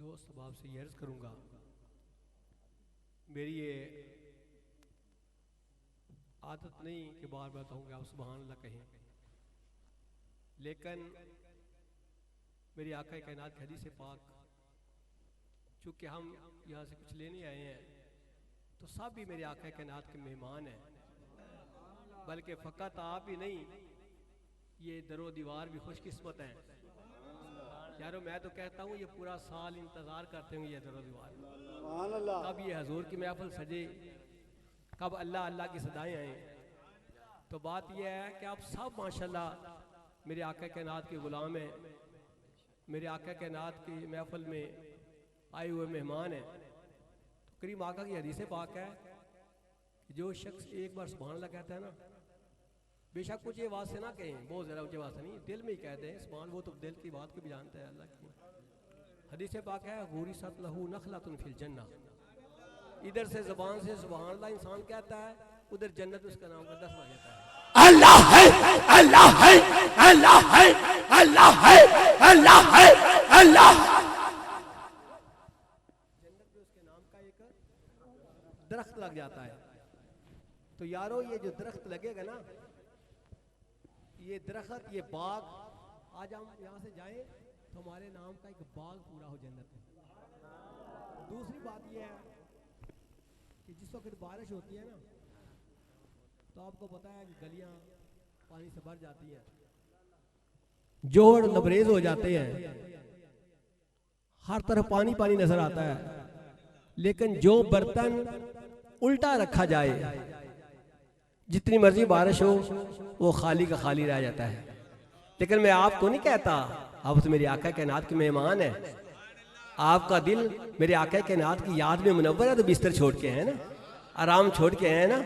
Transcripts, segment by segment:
दोस्त अब आपसे ये अर्ज़ करूँगा, मेरी ये आदत नहीं कि बार बार कहूँगा आप सुभान अल्लाह कहें, लेकिन मेरी आका कायनात की हदीस पाक, चूँकि हम यहाँ से कुछ लेने आए हैं तो सब भी मेरे आका कायनात के मेहमान हैं, बल्कि फ़कत आप ही नहीं, ये दरो दीवार भी खुशकिस्मत हैं। यारो मैं तो कहता हूँ ये पूरा साल इंतज़ार करते होंगे ये दरो दीवार, कब ये हजूर की महफिल सजे, कब अल्लाह अल्लाह की सदाएँ आएँ। तो बात यह है कि आप सब माशाल्लाह मेरे आका कायनात के ग़ुलाम हैं, मेरे आका कायनात की महफिल में आए हुए मेहमान हैं। तो करीम आका की हदीस पाक है कि जो शख्स एक बार सुभान अल्लाह कहता है ना, बेशक कुछ ये आवाज़ से ना कहें, बहुत ज़्यादा ऊँची आवाज़ से नहीं, दिल में ही कहते हैं सुभान, वो तो दिल की बात को भी जानता है अल्लाह की। हदीस पाक है गुरिसत लहू नखलतुन फिल जन्ना, इधर से ज़बान से सुभान अल्लाह इंसान कहता है, उधर जन्नत उसका नाम का 10 बन जाता है। अल्लाह है, अल्लाह है, अल्लाह है, अल्लाह है, अल्लाह है, अल्लाह। जन्नत में उसके नाम का एक दरख्त लग जाता है। तो यारो ये जो दरख्त लगेगा ना, ये दरख्त, ये बाग, आज हम यहाँ से जाएं तो हमारे नाम का एक बाग पूरा हो जन्नत में। दूसरी बात यह है कि जिस वक्त बारिश होती है ना, तो आपको पता है कि गलियां पानी से भर जाती हैं, जोड़ लबरेज हो जाते हैं, हर तरफ पानी पानी नजर आता है। लेकिन जो बर्तन उल्टा रखा जाए, जितनी मर्जी बारिश हो, वो खाली का खाली रह जाता है। लेकिन मैं आपको नहीं कहता, आप तो मेरे आका कायनात के मेहमान हैं, आपका दिल मेरे आका कायनात की याद में मुनव्वर है, तो बिस्तर छोड़ के हैं ना, आराम छोड़ के हैं ना।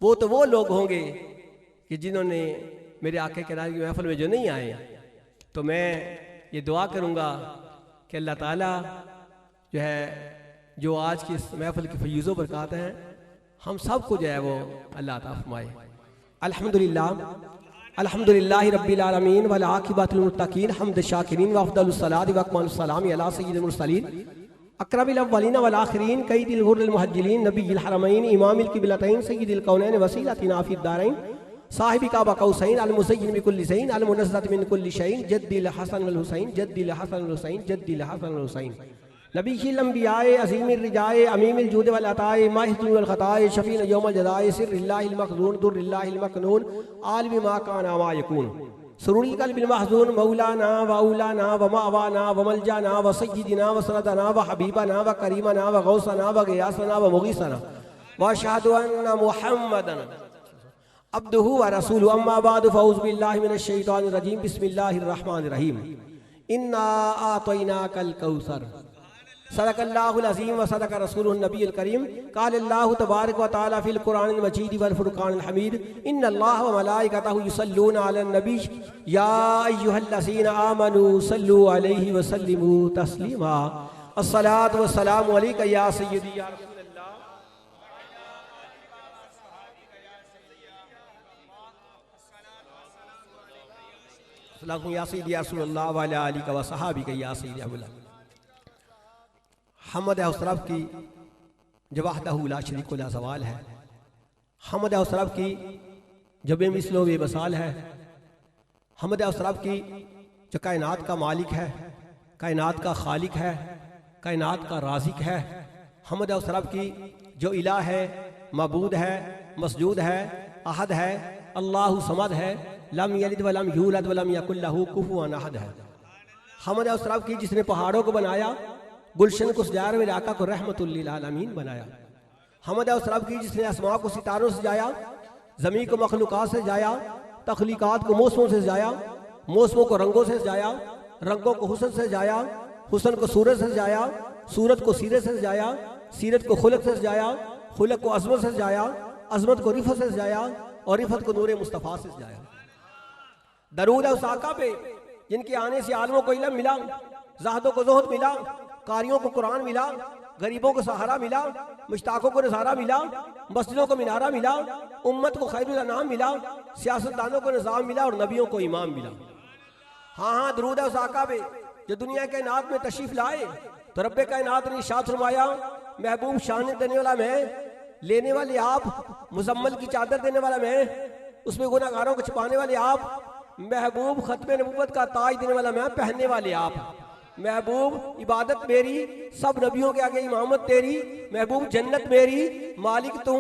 वो तो वो लोग होंगे कि जिन्होंने मेरे आका कायनात की महफिल में जो नहीं आए। तो मैं ये दुआ करूँगा कि अल्लाह ताला जो है, जो आज की इस महफिल की फयूज़ व बरक़ात हैं, हम सब को जो है वो अल्लाह अता फरमाए। अल्हम्दुलिल्लाह, अल्हम्दुलिल्लाहि रब्बिल आलमीन वल आक़िबतुल मुत्तक़ीन, हम्द शाकिरीन व अफ़दलुस सलाति व अकमलुस सलामी अला सय्यिदिल मुरसलीन अकरमिल अव्वलीन वल आखिरीन कय्यिदिल गुर्रिल मुहज्जलीन नबिय्यिल हरमैन इमामिल क़िबलतैन सय्यिदिल कौनैन वसीलतिना फ़िद दारैन साहिबि काबा कौसैन अल मुज़य्यिन बिकुल्लि शैइन अल मुनज़्ज़ह मिन कुल्लि शैइन जद्दिल हसन वल हुसैन जद्दिल हसन वल हुसैन जद्दिल हसन वल हुसैन नबील अंबियाए अज़ीमिर रिजाए अमीमिल जूद वल अताए माहिदुल वल खताए शफीन यौमल जज़ाए सिर्रिल्लाहिल मखज़ून दुर्रिल्लाहिल मकनून आलिम मा काना मा यकून सुरूरिल क़ल्बिल महज़ून मौलाना व औलाना व मावाना व मलजाना व सय्यिदिना व सनदना व हबीबना व करीमना व गौसना व गियासना व मुगीसना व अशहदु अन्ना मुहम्मदन अब्दुहु व रसूलुहु अम्मा बाद फ़अऊज़ु बिल्लाहि मिनश शैतानिर रजीम बिस्मिल्लाहिर रहमानिर रहीम इन्ना आतैनाकल कौसर सदक़ल्लाहुल अज़ीम व सदक़ रसूलुहुन नबियुल करीम क़ालल्लाहु तबारक व तआला फ़िल क़ुरआनिल मजीद वल फ़ुरक़ानिल हमीद इन्नल्लाह व मलाइकतहु युसल्लूना अलन नबी या अय्युहल्लज़ीना आमनू सल्लू अलैहि व सल्लिमू तस्लीमा अस्सलातु वस्सलामु अलैका या सय्यदी या रसूलल्लाह। सल्लल्लाहु या सय्यदी या रसूलल्लाह व अला आलिका व सहाबिका या सय्यदी अबुल्लाह। हमद औसरफ की जो वहदहु ला शरीक ला ज़वाल है, हमद औसरफ की जो बेमिसलो बेमिसाल है, हमद औसरफ की जो कायनात का मालिक है, कायनात का खालिक है, कायनात का राज़िक है, हमद औसरफ की जो इला है, मबूद है, मसजूद है, अहद है, अल्लाहु समद है, लम यलिद व लम यूलद व लम यकुल लहू कुफुवन अहद है। हमद औसरफ की जिसने पहाड़ों को बनाया, गुलशन को सजाया, मेरे आका को रहमतुल लिल आलमीन बनाया। हमद औसरफ की जिसने आसमां को सितारों से सजाया, ज़मीन को मखलूक़ात से सजाया, तख्लीक़ात को मौसमों से सजाया, मौसमों को रंगों से सजाया, रंगों को हुस्न से सजाया, हुस्न को सूरत से सजाया, सूरत को सीरत से सजाया, सीरत को खुलक से सजाया, खुलक को अज़मत से सजाया, अज़मत को रिफ़त से सजाया और रिफ़त को नूर मुस्तफ़ा से सजाया। दरूद उस आका पे जिनके आने से आलमों को इल्म मिला, ज़ाहदों को ज़ुहद मिला, कारियों को कुरान मिला, गरीबों को सहारा मिला, मुश्ताकों को नज़ारा मिला, मस्जिदों को मीनारा मिला, उम्मत को खैरुल अनाम मिला, सियासतदानों को निज़ाम मिला और नबियों को इमाम मिला। हाँ हाँ, दरूद है उस आका पे जो दुनिया कायनात में तशरीफ लाए तो रब्बे कायनात ने इरशाद फरमाया, महबूब शान देने वाला मैं, लेने वाले आप, मुजम्मल की चादर देने वाला मैं, उसमें गुनाहगारों को छुपाने वाले आप, महबूब खत्मे नबूवत का ताज देने वाला मैं, पहनने वाले आप। महबूब इबादत मेरी, सब नबियों के आगे इमामत तेरी। महबूब जन्नत मेरी, मालिक तू,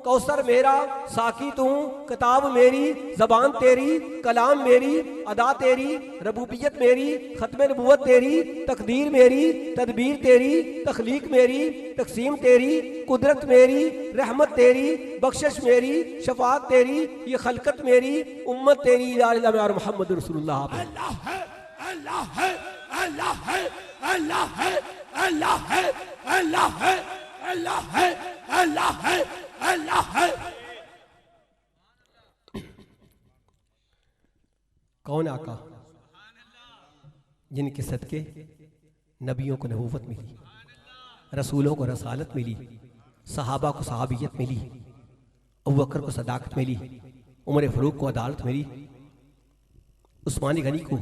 कौसर मेरा, साकी तू, किताब मेरी, जबान तेरी, कलाम मेरी, अदा तेरी, रबूबियत मेरी, खत्मे नबूवत तेरी, तकदीर मेरी, तदबीर तेरी, तखलीक मेरी, तकसीम तेरी, कुदरत मेरी, रहमत तेरी, बख्शिश मेरी, शफात तेरी, ये खलकत मेरी, उम्मत तेरी, मोहम्मद रसूलुल्लाह। अल्लाह है, अल्लाह है, अल्लाह है, अल्लाह है, अल्लाह है, अल्लाह है, अल्लाह है, अल्लाह है, अल्लाह है। कौन आका जिनके सदके नबियों को नबूवत मिली, रसूलों को रसालत मिली, सहाबा को सहाबियत मिली, अबू बकर को सदाकत मिली, उमर फारूक को अदालत मिली, उस्मान गनी को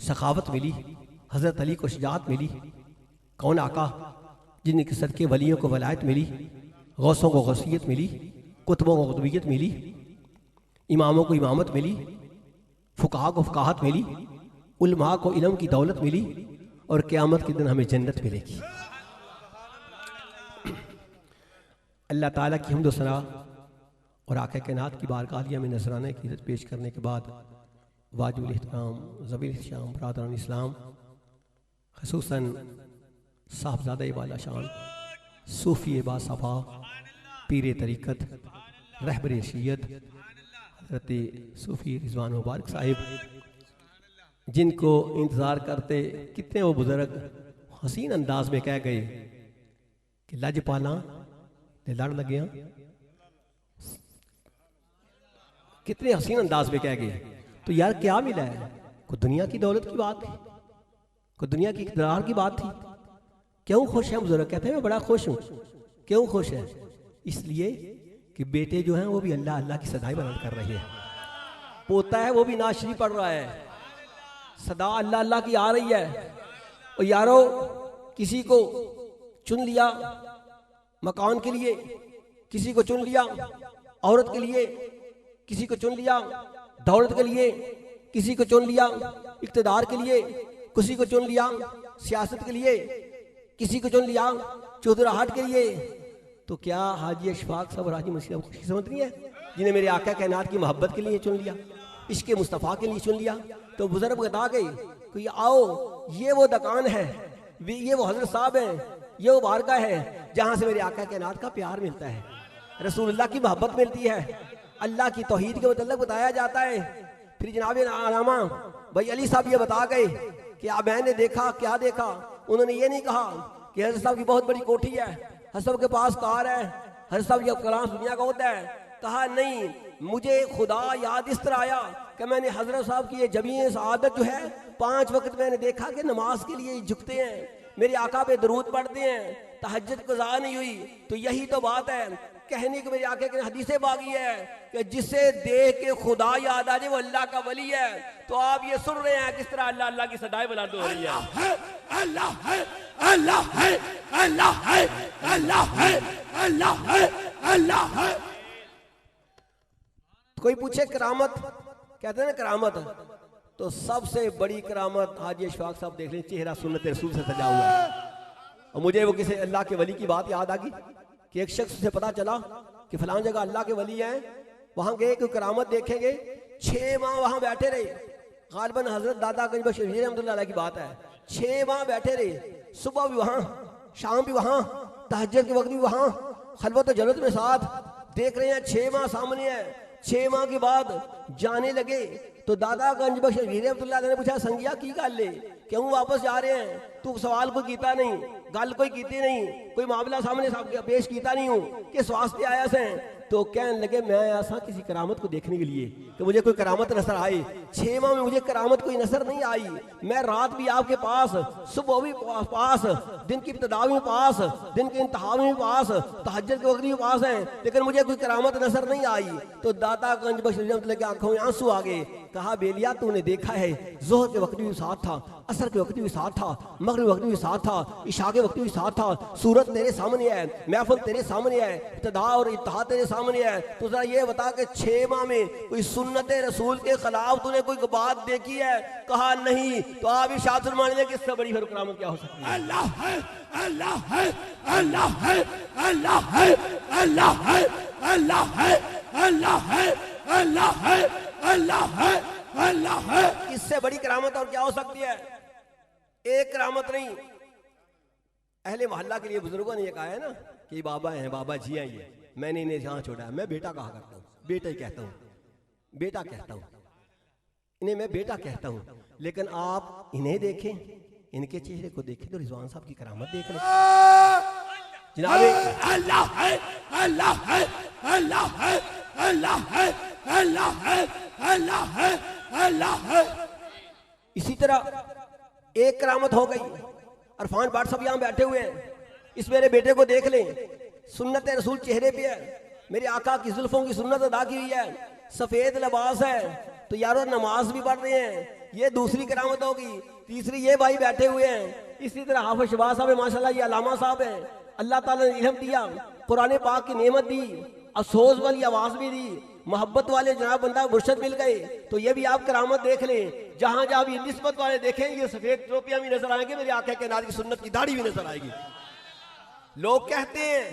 सखावत मिली, हज़रत अली को शजाअत मिली। कौन आका जिनके सदके वलियों को वलायत मिली, गौसों को गौसियत मिली, कुतुबों को कुतुबियत मिली, इमामों को इमामत मिली, फुकाहा को फकाहत मिली, उलमा को इल्म की दौलत मिली, और क़यामत के दिन हमें जन्नत मिलेगी। अल्लाह ताला की हम्द व सना और आका कायनात की बारगाह में नजराने की इज़्ज़त पेश करने के बाद वाजिबुल एहतराम ज़वील शाम बरादरान इस्लाम, ख़ुसूसन साहबज़ादा बाला शान सूफ़ी बासफ़ा पीर तरीक़त रहबर शरीयत हज़रत सूफ़ी रिज़वान मुबारक साहिब, जिनको इंतज़ार करते कितने वो बुज़ुर्ग हसीन अंदाज में कह गए कि लज पाला ते लड़ लग्या, कितने हसीन अंदाज में कह गए। तो यार क्या मिला है? कोई दुनिया की दौलत की बात थी, कोई दुनिया की इक़्तिदार की बात थी। क्यों खुश है बुजुर्ग? कहते हैं मैं बड़ा खुश हूँ। क्यों खुश है? इसलिए कि बेटे जो हैं वो भी अल्लाह अल्लाह की सदाएं बुलंद कर रहे हैं, पोता है वो भी नाशरी पढ़ रहा है, सदा अल्लाह अल्लाह की आ रही है। और यारो किसी को चुन लिया मकान के लिए, किसी को चुन लिया औरत के लिए, किसी को चुन लिया दौलत के लिए, किसी को चुन लिया इक़्तिदार के लिए, किसी को चुन लिया सियासत के लिए, किसी को चुन लिया चौधराहट के लिए। तो क्या हाजी अशफाक साहब और हाजी मसीह खुशी समझ नहीं है जिन्हें मेरे आका कायनात की मोहब्बत के लिए चुन लिया, इश्क़ मुस्तफ़ा के लिए चुन लिया? तो बुजुर्ग बता गए कि आओ ये वो दुकान है, ये वो हज़रत साहब हैं, ये वो बारगाह है जहाँ से मेरे आका कायनात का प्यार मिलता है, रसूलुल्लाह की मोहब्बत मिलती है, अल्लाह की तौहीद के मतलब बताया जाता है। फिर जनाब आलामा भाई अली साहब ये बता गए कि अब मैंने देखा, क्या देखा? उन्होंने ये नहीं कहा कि हज़रत साहब की बहुत बड़ी कोठी है, हज़रत साहब के पास कार है, हज़रत साहब का कलाम दुनिया का होता है। कहा नहीं, मुझे खुदा याद इस तरह आया कि मैंने हज़रत साहब की ये जमीन सआदत जो है 5 वक्त मैंने देखा कि नमाज के लिए झुकते हैं, मेरे आका पे दरूद पढ़ते हैं, तहज्जुद कज़ा नहीं हुई। तो यही तो बात है कहने के मेरे आके हदीसे बागी है कि जिसे देख के खुदा याद आ जाए वो अल्लाह का वली है। तो आप ये सुन रहे हैं किस तरह अल्लाह अल्लाह की सदाएं बुलंद हो रही है। अल्लाह है, अल्लाह है, अल्लाह है, अल्लाह है, अल्लाह है, अल्लाह है। कोई पूछे करामत, कहते हैं ना करामत, तो सबसे बड़ी करामत हाजी अशफाक साहब देख लें, चेहरा सुन्नत रसूल से सजा हुआ है। और मुझे वो किसी अल्लाह के वली की बात याद आ गई कि एक शख्स से पता चला कि फलां जगह अल्लाह के वली हैं, वहां गए कोई करामत देखेंगे। 6 माह वहां बैठे रहे, गालिबन हजरत दादा गंज बख्श रहमतुल्लाह अलैह की बात है। 6 माह बैठे रहे, सुबह भी वहां, शाम भी वहां, तहज्जुद के वक्त भी वहां, खलवत और जलवत में साथ देख रहे हैं। 6 माह सामने है। 6 माह के बाद जाने लगे तो दादा गंज बख्श रहमतुल्लाह अलैह ने पूछा, संगिया की गल है, क्यों वापस जा रहे हैं? तू सवाल कोई कीता नहीं, गल कोई कीती नहीं, कोई मामला सामने पेश कीता नहीं हूँ कि स्वास्थ्य आया से। तो कहने लगे मैं आया था किसी करामत को देखने के लिए कि मुझे कोई करामत नजर आए। 6 माह में मुझे करामत कोई नजर नहीं आई। मैं रात भी आपके पास, सुबह भी पास, दिन की इब्तिदा में पास, दिन के इंतहा में पास, तहज्जुद के वक्त भी पास है, लेकिन मुझे कोई करामत नजर नहीं आई। तो दाता गंज बख्श के आंखों में आंसू आ गए। कहा बेलिया तूने देखा है जोहर के वक्त भी साथ था, असर के वक्त भी साथ था, मगरिब वक्त भी साथ था, इशा के वक्त भी साथ था। सूरत तेरे सामने है, महफिल तेरे सामने है, इब्तिदा और इंतहा तेरे सामने है। तो जरा ये बता कि 6 माह में कोई सुन्नत रसूल के खिलाफ तूने कोई बात देखी है? कहा नहीं। तो आप ही शास्त्र मान लें कि इससे बड़ी फिर करामत क्या हो सकती है? अल्लाह है, अल्लाह है, अल्लाह है, अल्लाह है, अल्लाह है, अल्लाह है, अल्लाह है, अल्लाह है, अल्लाह है, अल्लाह है। इससे बड़ी करामत और क्या हो सकती है? एक करामत नहीं। अहले मोहल्ला के लिए बुजुर्गों ने ये कहा है ना कि बाबा हैं, बाबा जी हैं, ये मैंने इन्हें यहाँ छोड़ा है। मैं बेटा कहा करता हूँ, बेटा ही कहता हूँ, बेटा कहता हूँ, इन्हें मैं बेटा कहता हूँ। लेकिन आप इन्हें देखें, इनके चेहरे को देखें तो रिजवान साहब की करामत देख लें जनाब। अल्लाह है, अल्लाह है, अल्लाह है, अल्लाह है, अल्लाह है, अल्लाह है, अल्लाह है। इसी तरह एक करामत हो गई। अरफान बाट साहब यहाँ बैठे हुए हैं, इस मेरे बेटे को देख लें, सुन्नत रसूल चेहरे पे है, मेरे आका की जुल्फों की सुन्नत अदा की हुई है, सफेद लिबास है। तो यारो नमाज भी पढ़ रहे हैं, ये दूसरी करामत होगी। तीसरी ये भाई बैठे हुए हैं। इसी तरह हाफिज शहबाज साहब है, माशाल्लाह ये अलामा साहब है, अल्लाह ताला ने इल्म दिया, कुरान पाक की नेमत दी, अफसोस वाली आवाज भी दी, मोहब्बत वाले जनाब बंदा मुर्शद मिल गए। तो ये भी आप करामत देख लें। जहां जहां भी निस्बत वाले देखें, ये सफेद टोपियां भी नजर आएंगे, मेरे आका के नाज़ की सुन्नत की दाढ़ी भी नजर आएगी। लोग कहते हैं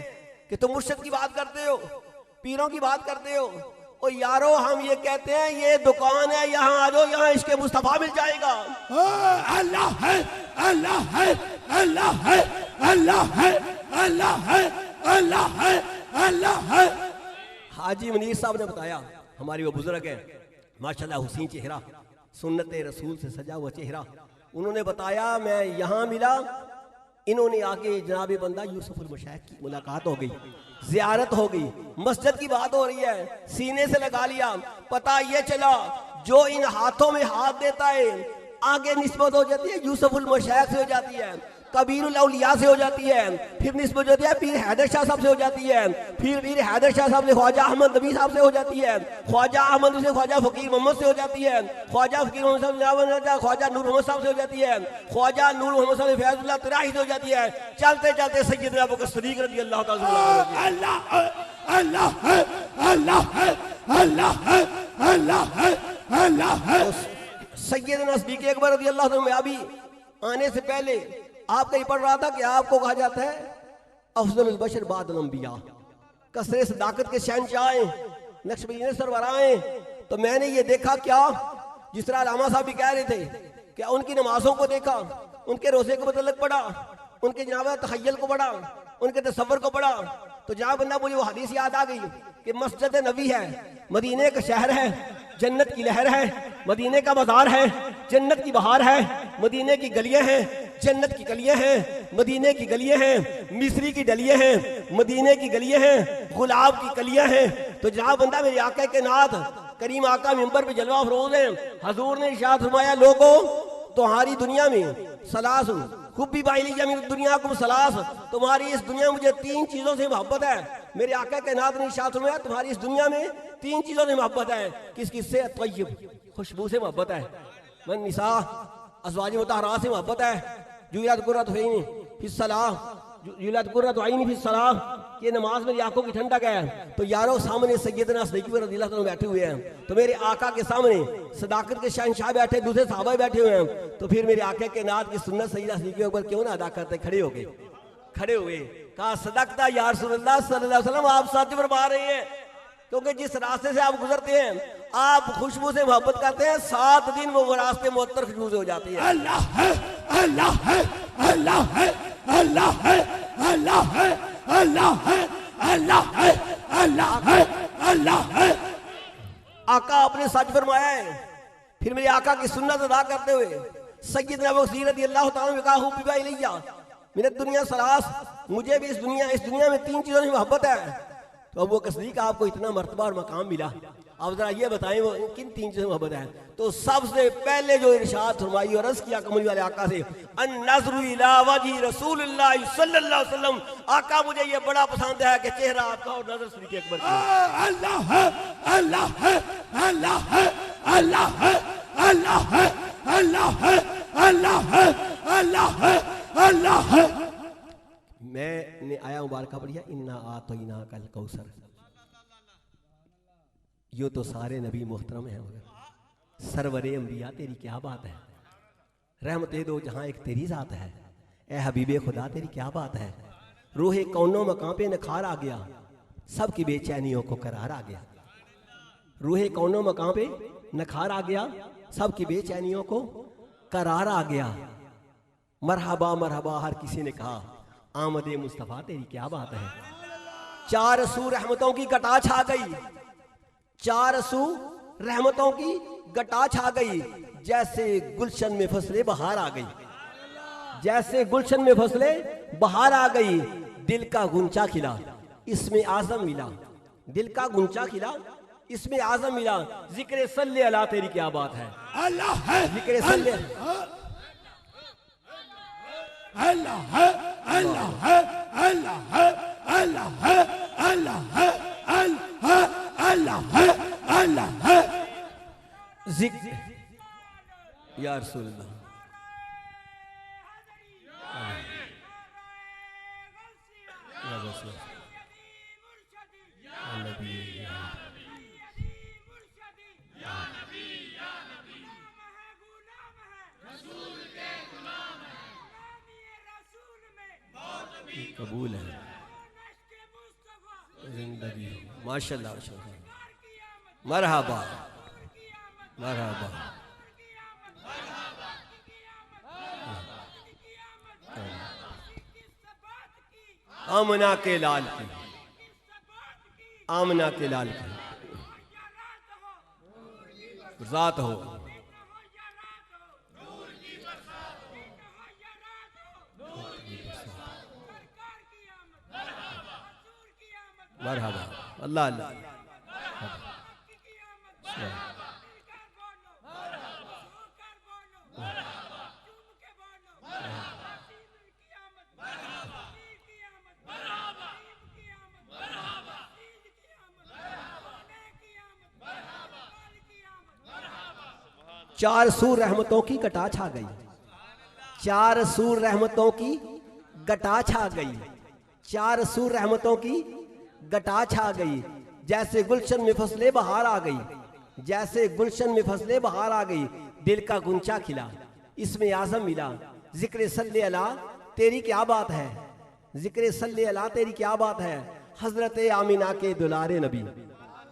कि तुम मुर्शद की बात करते हो, पीरों की बात करते हो। और यारो हम ये कहते हैं ये दुकान है, यहाँ आ जाओ, यहाँ इसके मुस्तफा मिल जाएगा। अल्लाह है, अल्लाह है, अल्लाह है, अल्लाह है, अल्लाह है, अल्लाह है, अल्लाह है। हाजी मुनीर साहब ने बताया, हमारी वो बुजुर्ग है माशाल्लाह, हुसैन चेहरा, सुन्नत रसूल से सजा हुआ चेहरा। उन्होंने बताया मैं यहाँ मिला, इन्होंने आके जनाब बंदा यूसुफुल मशाइख की मुलाकात हो गई, जियारत हो गई, मस्जिद की बात हो रही है, सीने से लगा लिया। पता ये चला जो इन हाथों में हाथ देता है आगे निस्बत हो जाती है यूसुफुल मशाइख से हो जाती है, कबीरुल औलिया से हो जाती है, फिर निस्बत होती है पीर हैदर शाह साहब से हो जाती है, फिर पीर हैदर शाह साहब से ख्वाजा अहमद नबी साहब से हो जाती है, ख्वाजा अहमद से ख्वाजा फकीर मोहम्मद से हो जाती है, ख्वाजा फकीर मोहम्मद साहब ख्वाजा नूर मोहम्मद साहब से हो जाती है, ख्वाजा नूर मोहम्मद साहब फैजुल्लाह तराही से हो जाती है। चलते चलते सैयदना अबू बकर सिद्दीक रज़ी अल्लाह ताला अल्लाह है, अल्लाह है, अल्लाह है, अल्लाह है, अल्लाह है, अल्लाह है। सैयदना सिद्दीक अकबर रज़ी अल्लाह ताला भी आने से पहले आप कहीं पढ़ रहा था कि आपको कहा जाता है अफजलुल बशर बादल अंबिया, कसरे सदाकत के शहंशाह नक्शबंदी सरवराएं। तो मैंने ये देखा क्या, जिस तरह रामा साहब भी कह रहे थे कि उनकी नमाजों को देखा, उनके रोजे को मतलब पढ़ा, उनके जनाब तखय्युल को पढ़ा, उनके तसव्वुर को पढ़ा। तो जहाँ बंदा मुझे वो हदीस याद आ गई कि मस्जिद नबी है, मदीने का शहर है, जन्नत की लहर है, मदीने का बाजार है, जन्नत की बहार है, मदीने की गलियां हैं, जन्नत की गलियां हैं, मदीने की गलियां हैं, मिस्री की डलियां हैं, मदीने की गलियां हैं, गुलाब की कलियां हैं। तो जहाँ बंदा मेरे आका के नाथ करीम आका मिंबर पे जलवा फरोज है, हजूर ने इरशाद फरमाया लोगों तुम्हारी दुनिया में सलास खूबी बाइलिया मेरी दुनिया को सलास, तुम्हारी इस दुनिया में मुझे 3 चीजों से मोहब्बत है। मेरे आका के नाथ ने इरशाद फरमाया तुम्हारी इस दुनिया में 3 चीजों से मोहब्बत है। किससे? तय्यब खुशबू से मोहब्बत है, मन निसा अज़वाज मुतहरा से मोहब्बत है, जुइलत कुर्रतु ऐनी फिस सलाह, जुइलत कुर्रतु ऐनी फिस सलाह, ये नमाज मेरी आंखों की ठंडक है। तो यारों सामने सैयदना सिद्दीक़ रज़ियल्लाहु अन्हु बैठे हुए हैं, तो मेरे आका के सामने सदाकत के शहंशाह बैठे, दूसरे सहाबा बैठे हुए हैं। तो फिर मेरे आका के नात की सुन्नत सैयदना सिद्दीक़ के ऊपर क्यों ना अदा करते? खड़े हो गए, खड़े हुए, कहा सदकता या रसूलल्लाह सल्लल्लाहु अलैहि वसल्लम, आप सच फरमा रहे हैं, क्योंकि जिस रास्ते से आप गुजरते हैं आप खुशबू से मोहब्बत करते हैं, 7 दिन वो रास्ते मुअत्तर खुशबू से हो जाती है। अल्लाह है, अल्लाह है, अल्लाह है, अल्लाह है, अल्लाह है, अल्लाह है, अल्लाह है, अल्लाह है, अल्लाह है। आका आपने सच फरमाया है। फिर मेरे आका की सुन्नत अदा करते हुए सैयदना अबू बकर रज़ियल्लाहु ताला अन्हु कहा हुब्बिबा इलैया मिन दुनिया सलास, मुझे भी इस दुनिया में 3 चीजों से मोहब्बत है। तो अबू बकर सिद्दीक़ आपको इतना मर्तबा और मकाम मिला, अब जरा ये बताएं वो किन तीन चीजों में मोहब्बत है? तो सबसे पहले जो इरशाद फरमाई और अर्ज किया कमली वाले आका से, अन नज़रु इला वजी रसूलुल्लाह सल्लल्लाहु अलैहि वसल्लम, आका मुझे ये बड़ा पसंद है कि चेहरा आपका और नजर सिद्दीक़ अकबर की। अल्लाह है, अल्लाह है, अल्लाह है, अल्लाह है, अल्लाह है, अल्लाह है, अल्लाह है, अल्लाह है, अल्लाह है। मैंने आया मुबारक पढ़िया, इन्ना आतोइना कल कौसर। यो तो सारे नबी मोहतरम हैं, मगर सरवरे अंबिया तेरी क्या बात है। रहमते दो जहां एक तेरी जात है, ए हबीबे खुदा तेरी क्या बात है। रूहे कौनों मकाम पे निखार आ गया, सबकी बेचैनियों को करार आ गया। रूहे कौनों मकाम पे निखार आ गया, सबकी बेचैनियों को करार आ गया। मरहबा मरहबा हर किसी ने कहा, आमदे मुस्तफ़ा तेरी क्या बात है। चार सू रहमतों की घटा छा गई, चार सू रहमतों की घटा छा गई। जैसे गुलशन में फसले बहार आ गई, जैसे गुलशन में फसले बहार आ गई। दिल का गुंचा खिला इसमें आजम मिला, दिल का गुंचा खिला इसमें आजम मिला। जिक्र सल्ले अला तेरी क्या बात है। अल्लाह है, जिक्र सल्ले अल्लाह है, अल्लाह है, अल्लाह है, अल्लाह है, अल्लाह है, अल्लाह है, अल्लाह है। जिक्र या रसूलल्लाह, या रसूल कबूल है जिंदगी। माशाल्लाह माशाल्लाह, मरहबा मरहबा। आमना के लाल की, आमना के लाल की रात हो। मरहबा अल्लाह अल्लाह। चार सूर रहमतों की घटा छा गई, चार सूर रहमतों की घटा छा गई, चार सूर रहमतों की घटा छा गई। जैसे गुलशन में फसले बहार आ गई, जैसे गुलशन में फसले बहार आ गई। दिल का गुंचा खिला इसमें आजम मिला। जिक्र सल्ले अला तेरी क्या बात है, जिक्र सल्ले अला तेरी क्या बात है। हजरत आमीना के दुलारे नबी,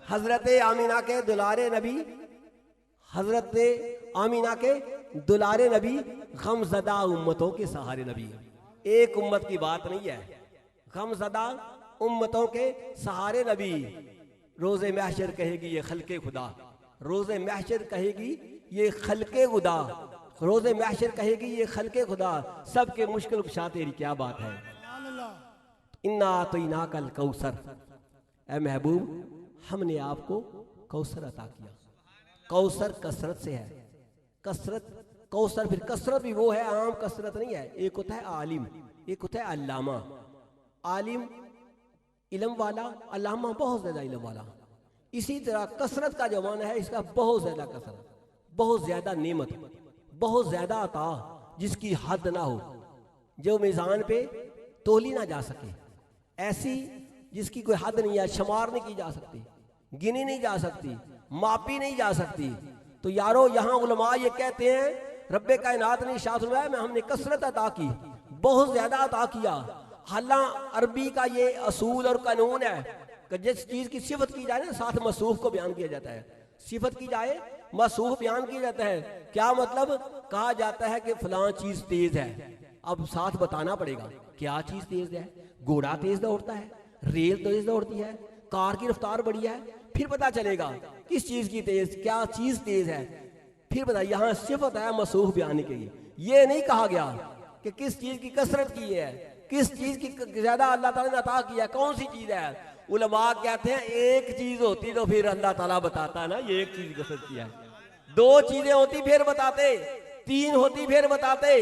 हजरत आमीना के दुलारे नबी, हजरत आमीना के दुलारे नबी, गमज़दा उम्मतों के सहारे नबी। एक उम्मत की बात नहीं है, गमज़दा उम्मतों के सहारे नबी। रोज़े महशर कहेगी ये खल्के खुदा, रोज़े महशर कहेगी ये खल्के खुदा, रोज़े महशर कहेगी ये खल्के खुदा। सबके मुश्किल कुशा तेरी क्या बात है। इन्ना तो इना कल कौसर, ए महबूब हमने आपको कौसर अता किया। कौसर कसरत से है, कसरत कौसर, फिर कसरत भी वो है, आम कसरत नहीं है। एक होता है आलिम, एक होता है अल्लामा। आलिम इल्म वाला, अल्लामा बहुत ज्यादा इल्म वाला। इसी तरह कसरत का जमाना है, इसका बहुत ज्यादा कसरत, बहुत ज्यादा नेमत, बहुत ज्यादा अता, जिसकी हद ना हो, जो मीज़ान पे तोली ना जा सके, ऐसी जिसकी कोई हद नहीं है, शुमार नहीं की जा सकती, गिनी नहीं जा सकती, मापी नहीं जा सकती। तो यारो यहाँ उलमा ये कहते हैं रब्बे कायनात ने इरशाद फरमाया में हमने कसरत अता की, बहुत ज्यादा अता किया। हालांकि अरबी का ये असूल और कानून है कि जिस चीज की सिफत की जाए ना साथ मसूफ को बयान किया जाता है, सिफत की जाए मसूफ बयान किया जाता है। क्या मतलब, कहा जाता है कि फलां चीज तेज है, अब साथ बताना पड़ेगा क्या चीज तेज है। घोड़ा तेज दौड़ता है, रेल तेज दौड़ती है, कार की रफ्तार बड़ी है, फिर पता चलेगा किस चीज की तेज, क्या चीज तेज है, फिर पता। यहाँ सिफत है मसूफ बयान के लिए, ये नहीं कहा गया कि किस चीज की कसरत की है, किस चीज की ज्यादा अल्लाह ताला ने अता किया, कौन सी चीज है। उलमा कहते हैं एक चीज होती तो फिर अल्लाह ताला बताता ना ये एक चीज कसरत किया है, दो चीजें होती फिर बताते, तीन होती फिर बताते,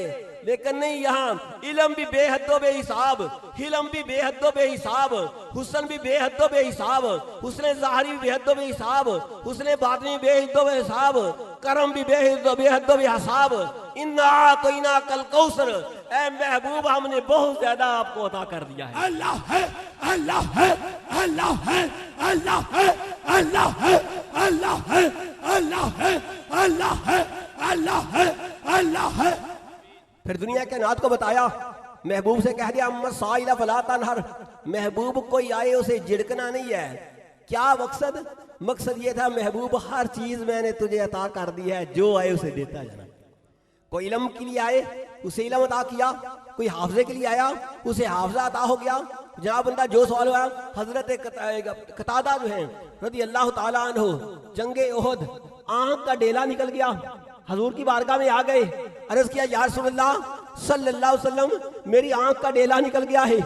लेकिन नहीं, यहाँ इल्म भी बेहद बेहिसाब, हिलम भी बेहद बेहिसाब, हुस्न भी बेहद बेहिसाब, हुस्न ज़ाहिरी भी बेहद बेहिसाब, हुस्न बातिनी बेहद बेहिसाब, करम भी बेहद बेहिसाब। इन्ना कोइना कल कौसर, ए महबूब हमने बहुत ज्यादा आपको अता कर दिया है। अल्लाह है, अल्लाह है, अल्लाह है, अल्लाह है, अल्लाह है, अल्लाह है, अल्लाह है, अल्लाह है, अल्लाह है, अल्लाह है। फिर दुनिया के नात को बताया, महबूब से कह दिया अम्मा साइला फला तनहर, महबूब कोई आए उसे झिड़कना नहीं है। क्या मकसद? मकसद ये था महबूब हर चीज मैंने तुझे अता कर दी है, जो आए उसे देता जाना। कोई इल्म के लिए आए उसे इल्म अता किया, कोई हाफजे के लिए आया उसे हाफजा अता हो गया। जनाब बंदा जो सवाल हुआ, हजरत कतादा जो है रज़ी अल्लाह ताला अन्हु, जंगे ओहद आंख का डेला निकल गया, हजूर की बारगाह में आ गए, अर्ज किया या रसूलल्लाह सल्लल्लाहु अलैहि वसल्लम मेरी आंख का डेला निकल गया है,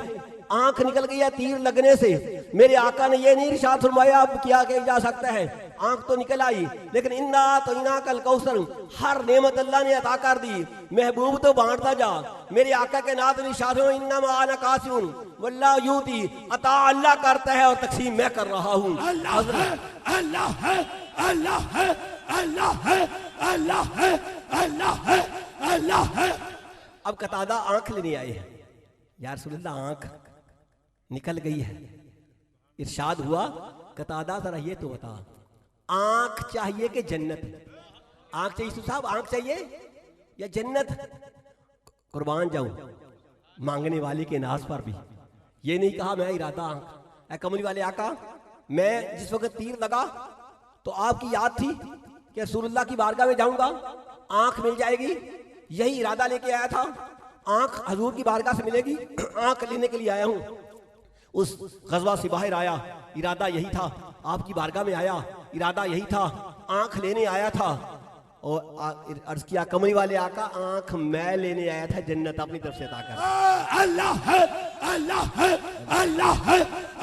आंख निकल गई है तीर लगने से। मेरे आका ने ये नहीं इरशाद फरमाया अब क्या किया जा सकता है, आंख तो निकल आई, लेकिन इन्ना तो इना कल कौसर, हर नेमत अल्लाह ने अता कर दी, महबूब तो बांटता जा। मेरे आका के नात इरशाद हो इन्ना माना कासिउन वल्लाह यूती, अता अल्लाह करता है और तकसीम मैं कर रहा हूँ। अल्लाह है, अल्लाह है, अल्लाह है, अल्लाह है, अल्लाह है, अल्लाह है, अल्लाह है। अब कतादा आंख लेने आए हैं, या रसूलल्लाह आंख निकल गई है। इरशाद हुआ कतादा जरा ये तो बता, आंख चाहिए कि जन्नत? आंख चाहिए यूसुफ साहब, आंख चाहिए या जन्नत? कुर्बान जाऊं मांगने वाले के नाज पर भी ये नहीं कहा मैं इरादा आंख। ऐ कमली वाले आका, मैं जिस वक्त तीर लगा तो आपकी याद थी कि रसूलुल्लाह की बारगाह में जाऊंगा, आंख मिल जाएगी, यही इरादा लेके आया था, आंख हजूर की बारगाह से मिलेगी, आंख लेने के लिए आया हूं। उस गजवा से बाहर आया, इरादा यही था, आपकी बारगाह में आया, इरादा यही था, आंख लेने आया था। और अर्ज किया कमरी वाले आका, आंख मैं लेने आया था, जन्नत अपनी तरफ से अता कर। अल्लाह है, अल्लाह है, अल्लाह है,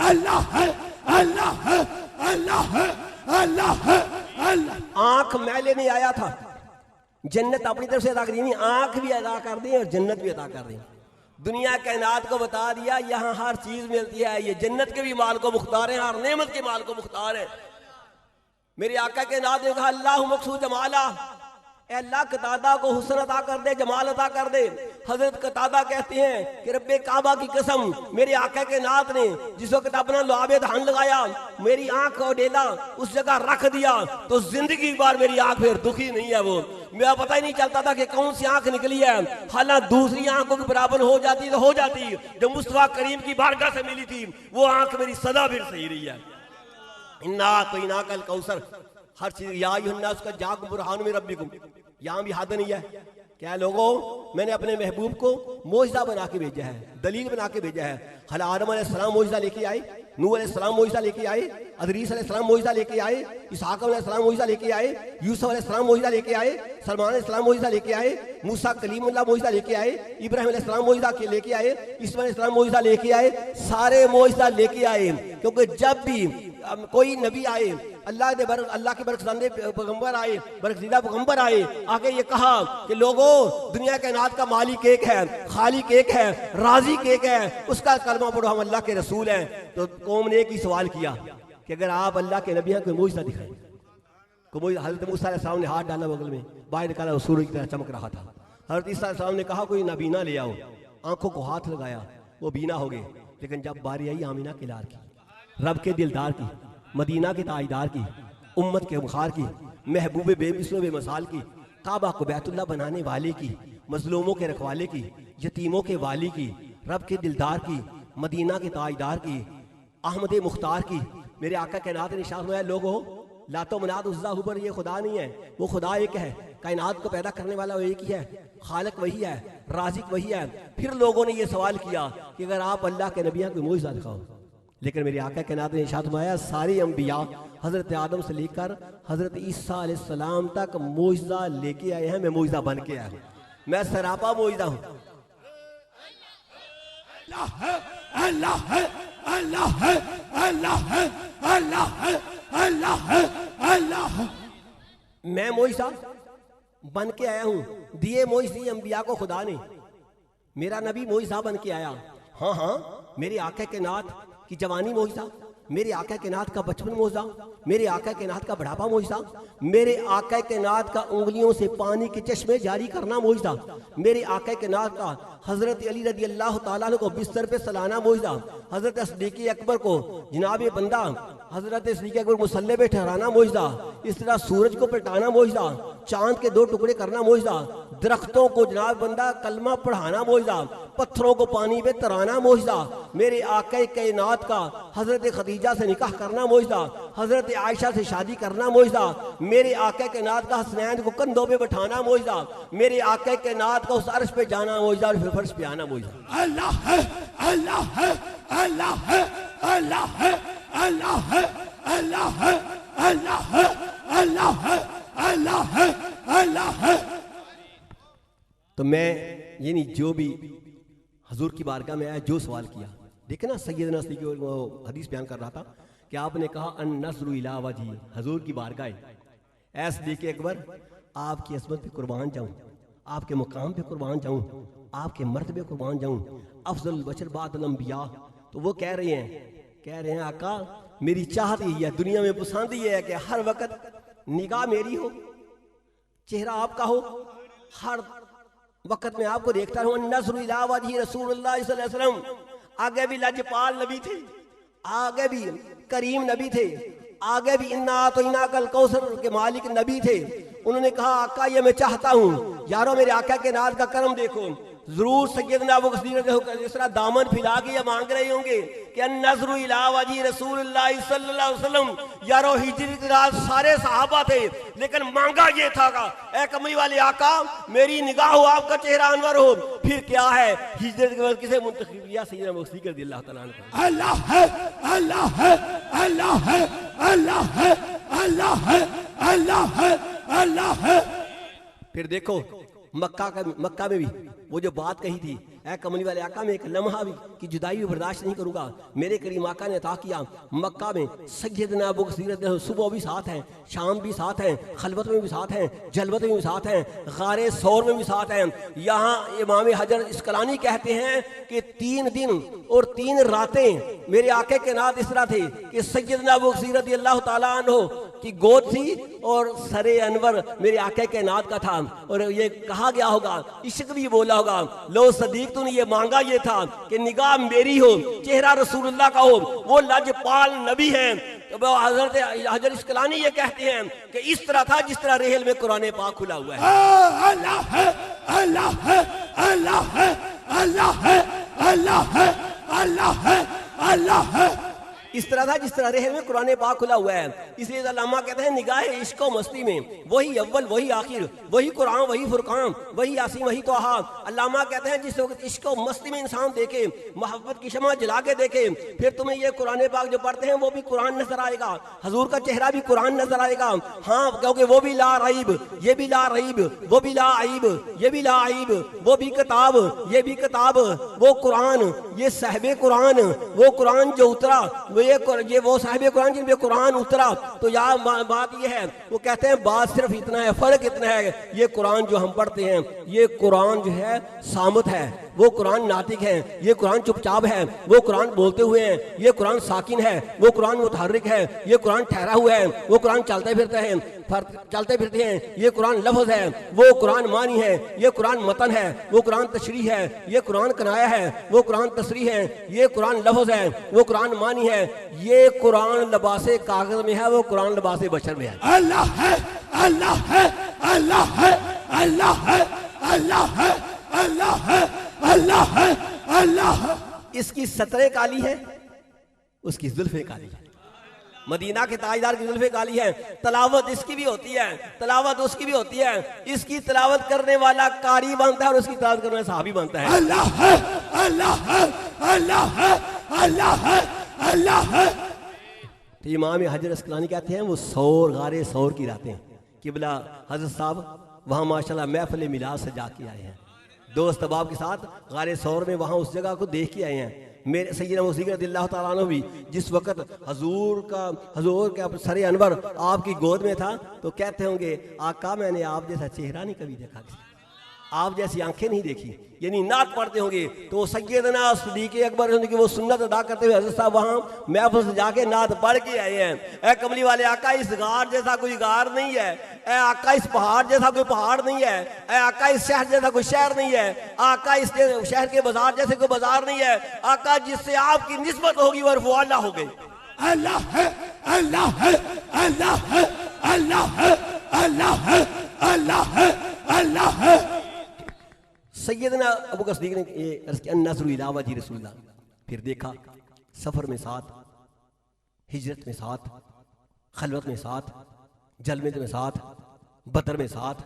अल्लाह है, अल्लाह है, अल्लाह है, अल्लाह है, अल्लाह। आंख मैं लेने आया था, जन्नत अपनी तरफ से अदा कर दी, आंख भी अदा कर दी और जन्नत भी अदा कर दी। दुनिया कायनात को बता दिया यहाँ हर चीज मिलती है, ये जन्नत के भी माल को मुख्तार है, हर नेमत के माल को मुख्तार है। मेरे आका के नात ने कहा अल्लाह मकसूद जमाला, अल्लाह कतादा को हुस्न अता कर दे, जमाल अता कर दे। हजरत कतादा कहते हैं कि रब्बे काबा की कसम, मेरे आका के नात ने जिस वक्त अपना लुआबे धान लगाया, मेरी आंख को डेला उस जगह रख दिया तो जिंदगी बार मेरी आंख फिर दुखी नहीं है। वो मेरा पता ही नहीं चलता था कि कौन सी आंख निकली है, हालांकि दूसरी आंखों के बराबर हो जाती तो हो जाती, जो मुस्तफा करीम की बारगाह से मिली थी वो आंख मेरी सदा फिर सही रही है। इन्ना तो इना कल कौसर, हर चीज या उसका जाग बुरहान में रब्बिकुम, यहाँ भी हाथ नहीं है। क्या लोगों, मैंने अपने महबूब को मोइज़ा बना के भेजा है, दलील बना के भेजा है। हल आदम अलैहिस्सलाम मोइज़ा लेके आए, नूह अलैहिस्सलाम मोइज़ा लेके आए, अदरीस अलैहिस्सलाम मोइज़ा लेके आए, इसहाक अलैहिस्सलाम मोइज़ा लेके आए, यूसुफ अलैहिस्सलाम मोइज़ा लेके आए, सलमान अलैहिस्सलाम मोइज़ा लेके आए, मूसा कलीमुल्लाह मोइज़ा लेके आए, इब्राहिम अलैहिस्सलाम मोइज़ा लेके आए, इस्माईल अलैहिस्सलाम मोइज़ा लेके आए, सारे मोइज़ा लेके आए। क्योंकि जब भी कोई नबी आए, अल्लाह के बरकज़ादे पैगंबर आए, बरकज़ीदा पैगंबर आए, आके ये कहा कि लोगों दुनिया कायनात का मालिक एक है, खालिक एक है, राज़िक एक है, उसका कलमा पढ़ो हम अल्लाह के रसूल हैं। तो कौम ने एक ही सवाल किया कि अगर आप अल्लाह के नबी हैं कोई मोइज़ा दिखाएं। हज़रत मूसा अलैहिस्सलाम ने हाथ डाला बगल में, बाहर निकाला, सूरज की तरह चमक रहा था। हज़रत ईसा अलैहिस्सलाम ने कहा कोई नबीना ले आओ, आंखों को हाथ लगाया, वो बीना हो गए। लेकिन जब बारी आई आमीना के लार की, रब के दिलदार की, मदीना के ताजदार की, उम्मत के मुखार की, महबूब बेमिसलो बेमसाल की, काबा को बैतुल्लाह बनाने वाले की, मजलूमों के रखवाले की, यतीमों के वाली की, रब के दिलदार की, मदीना के ताजदार की, अहमद मुख्तार की, मेरे आका कायनात ने इरशाद हुआ है लोगों लातो मनात उज़्ज़ा हुबर, ये खुदा नहीं है, वो खुदा एक है, कायनात को पैदा करने वाला वो एक ही है, खालिक वही है, राज़िक वही है। फिर लोगों ने ये सवाल किया कि अगर आप अल्लाह के नबी हैं कोई मोइज़ा दिखाओ। लेकिन मेरे आका के नात ने इरशाद फरमाया सारे अंबिया हजरत आदम से लेकर हजरत ईसा अलैहिस्सलाम तक मोइज़ा लेके आए हैं, मैं मोइज़ा बन के आया हूँ, मैं सरापा मोइज़ा हूँ। अल्लाह है, अल्लाह है, अल्लाह है, अल्लाह है, अल्लाह है, अल्लाह है, अल्लाह है। मैं मोइसा बन के आया हूं, दिए मोइसी अंबिया को खुदा ने, मेरा नबी मोइसा बन के आया। हाँ हाँ, मेरे आका के नाथ की जवानी मोइसा, मेरे आका के नाथ का बचपन मोइसा, मेरे आका के नाथ का बढ़ापा मोइसा, मेरे आका के नाथ का उंगलियों से पानी के चश्मे जारी करना मोइसा, मेरे आका के नाथ का हजरत अली रदी अल्लाह ताला को बिस्तर पे सलाना मोइसा, हजरत सिद्दीक़ अकबर को जनाब बंदा हजरत सिद्दीक़ अकबर मुसल्ले पे ठहराना मोइसा, इस तरह सूरज को पलटाना मोइसा, चांद के 2 टुकड़े करना मोइसा, दरख्तों को जनाब बंदा कलमा पढ़ाना मोइसा, पत्थरों को पानी पे तराना मोइसा, मेरे आका कायनात का हजरत खदीजा से निकाह करना मोइसा, हजरत आयशा से शादी करना मोइसा, मेरे आका कायनात का हसनैन को कंधों पे बैठाना मोइसा, मेरे आका कायनात का उस अर्श पे जाना मोइसा और फिर फर्श पे आना मोइसा। अल्लाह है, अल्लाह है, अल्लाह है, अल्लाह है, अल्लाह है, अल्लाह है, अल्लाह है, अल्लाह है, अल्लाह है, अल्लाह है। तो मैं यानी जो भी हजूर की बारगाह में आया, जो सवाल किया, देखे ना सैयदना की वो हदीस बयान कर रहा था कि आपने कहा अन नज़्रु इला वजही, हजूर की बारगाह ऐ सिद्दीक़ अकबर, आपकी अज़मत पे कुर्बान जाऊं, आपके मुकाम पे कुर्बान जाऊं, आपके मर्तबे कुर्बान जाऊं, अफजल बशर बादल अंबिया। तो वो कह रहे हैं आका मेरी चाहत यही है, दुनिया में पसंद ये है कि हर वक्त निगाह मेरी हो, चेहरा आपका हो, हर वक्त में आपको देखता रहूं। नज़्रु इला वजही रसूलुल्लाह सल्लल्लाहु अलैहि वसल्लम, आगे भी लाजपाल नबी थे, आगे भी करीम नबी थे, आगे भी इन्ना तो इना कल कौसर के मालिक नबी थे। उन्होंने कहा आका ये मैं चाहता हूँ, यारो मेरे आका के नाज का करम देखो, जरूर सैयदना अबू बकर इस तरह दामन फैला के ये मांग रहे होंगे कि नज़्रु इला वजही रसूलुल्लाह सल्लल्लाहु अलैहि वसल्लम। यारो हिजरत के रात सारे सहाबा थे, लेकिन मांगा ये था ए कमरी वाले आका मेरी निगाह हो, आपका चेहरा अनवर हो। फिर क्या है, हिजरत के बाद किसे मुंतखब किया, सैयदना अबू बकर रज़ियल्लाहु तआला अन्हु। अल्लाह है, अल्लाह है, अल्लाह है, अल्लाह है, अल्लाह है, अल्लाह है, अल्लाह है। फिर देखो मक्का में भी वो जो बात कही थी, ऐ कमली वाले आका में एक लम्हा भी की जुदाई भी बर्दाश्त नहीं करूंगा। मेरे करीम आका ने अता किया, मक्का में सैयदना अबू बकर सुबह भी साथ हैं, शाम भी साथ हैं, खलवत में भी साथ हैं, जलवत में भी साथ हैं, गारे सौर में भी साथ हैं। यहाँ इमाम हजर इस्कलानी कहते हैं कि 3 दिन और 3 रातें मेरे आके के नात इस तरह थे कि सैयदना अबू बकर रज़ियल्लाहु ताला अन्हु की गोद थी और सरे अनवर मेरे आके के नात का था। और ये कहा गया होगा, इश्क भी बोला होगा, लो सदीक तूने ये मांगा ये था कि निगाह मेरी हो, चेहरा रसूलुल्लाह का हो, वो लाजपाल नबी हैं। तो हजरत हजर इस्कलानी ये कहते हैं कि इस तरह था जिस तरह रेहल में कुरान पाक खुला हुआ है। अल्लाह है, अल्लाह है, अल्लाह है, अल्लाह है, अल्लाह है, अल्लाह है, अल्लाह है। इस तरह था जिस तरह रेहल में कुरान पाक खुला हुआ है। इसलिए अल्लामा कहते हैं निगाह इश्क और मस्ती में वही अव्वल वही आखिर, वही कुरान वही फुरकान, वही यासीन वही तोहा। अल्लामा कहते हैं जिस वक्त इश्क और मस्ती में इंसान देखे, मोहब्बत की शमा जला के देखे, फिर तुम्हें ये कुरान पाक जो पढ़ते हैं वो भी कुरान नजर आएगा, हजूर का चेहरा भी कुरान नजर आएगा। हाँ, क्योंकि वो भी ला रईब, ये भी ला रईब, वो भी ला आईब, ये भी ला आईब, वो भी किताब, ये भी किताब, वो कुरान, ये साहिबे कुरान, वो कुरान जो उतरा, ये वो साहिबे कुरान जिन पे कुरान उतरा। तो यार बात ये है, वो कहते हैं बात सिर्फ इतना है, फर्क इतना है, ये कुरान जो हम पढ़ते हैं ये कुरान जो है सामत है, वो कुरान नातिक है, ये कुरान चुपचाप है, वो कुरान बोलते हुए हैं, ये कुरान साकिन है, वो कुरान मुतहर्रिक है, ये कुरान ठहरा हुआ है, वो कुरान चलते फिरते हैं, चलते फिरते हैं, ये कुरान लफ्ज है, वो कुरान मानी है, ये कुरान मतन है, वो कुरान तशरीह है, ये कुरान कनाया है, वो कुरान तशरीह है, ये कुरान लफ्ज है, वो कुरान मानी है, ये कुरान लबासे कागज में है, वो कुरान लबासे बशर में है। अल्लाह है, अल्लाह है, अल्लाह है, अल्लाह है, अल्लाह है, अल्लाह है, अल्लाह है, अल्लाह है। इसकी सतरे काली है, उसकी जुल्फे काली है। मदीना के ताजदार की जुल्फे काली है। तलावत इसकी भी होती है, तलावत उसकी भी होती है। इसकी तलावत करने वाला कारी बनता है और उसकी तलावत करने वाला साहबी बनता है। अल्लाह है, अल्लाह है, अल्लाह है, अल्लाह है, अल्लाह है। तो इमाम हजर अस्कलानी कहते हैं वो सौर गारे सौर की रातें, किबला हजरत साहब वहाँ माशाल्लाह महफिल मिलाद सजा के आए हैं, दोस्त अहबाब के साथ गारे सौर में वहाँ उस जगह को देख के आए हैं। मेरे सैयदना मुहसिन रज़ियल्लाहु ताला अन्हु भी जिस वक्त हजूर का सर अनवर आपकी गोद में था तो कहते होंगे आका मैंने आप जैसा चेहरा नहीं कभी देखा, आप जैसी आंखें नहीं देखी। यानी नात पढ़ते होंगे तो सैयदना सिद्दीक़ अकबर की वो सुन्नत अदा करते हुए हज़रत साहब वहाँ महफ़िल से जाके नात पढ़ के आए हैं। ए कमली वाले आका इस गार जैसा कोई गार नहीं है, ए आका इस पहाड़ जैसा कोई पहाड़ नहीं है, ए आका इस शहर जैसा कोई शहर नहीं है, आका इस शहर के बाजार जैसे कोई बाजार नहीं है, आका जिससे आपकी निस्बत होगी वो रफ़ू अल्लाह हो गई। अल्लाह है, अल्लाह है, अल्लाह है, अल्लाह है, अल्लाह है, अल्लाह है, अल्लाह है। सैयदना अबू बकर सिद्दीक़ ने ये अर्ज़ किया नज़्रु इला वजहि रसूलिल्लाह। फिर देखा सफ़र में साथ, हिजरत में साथ, खलवत में साथ, जलवे में साथ, बदर में साथ,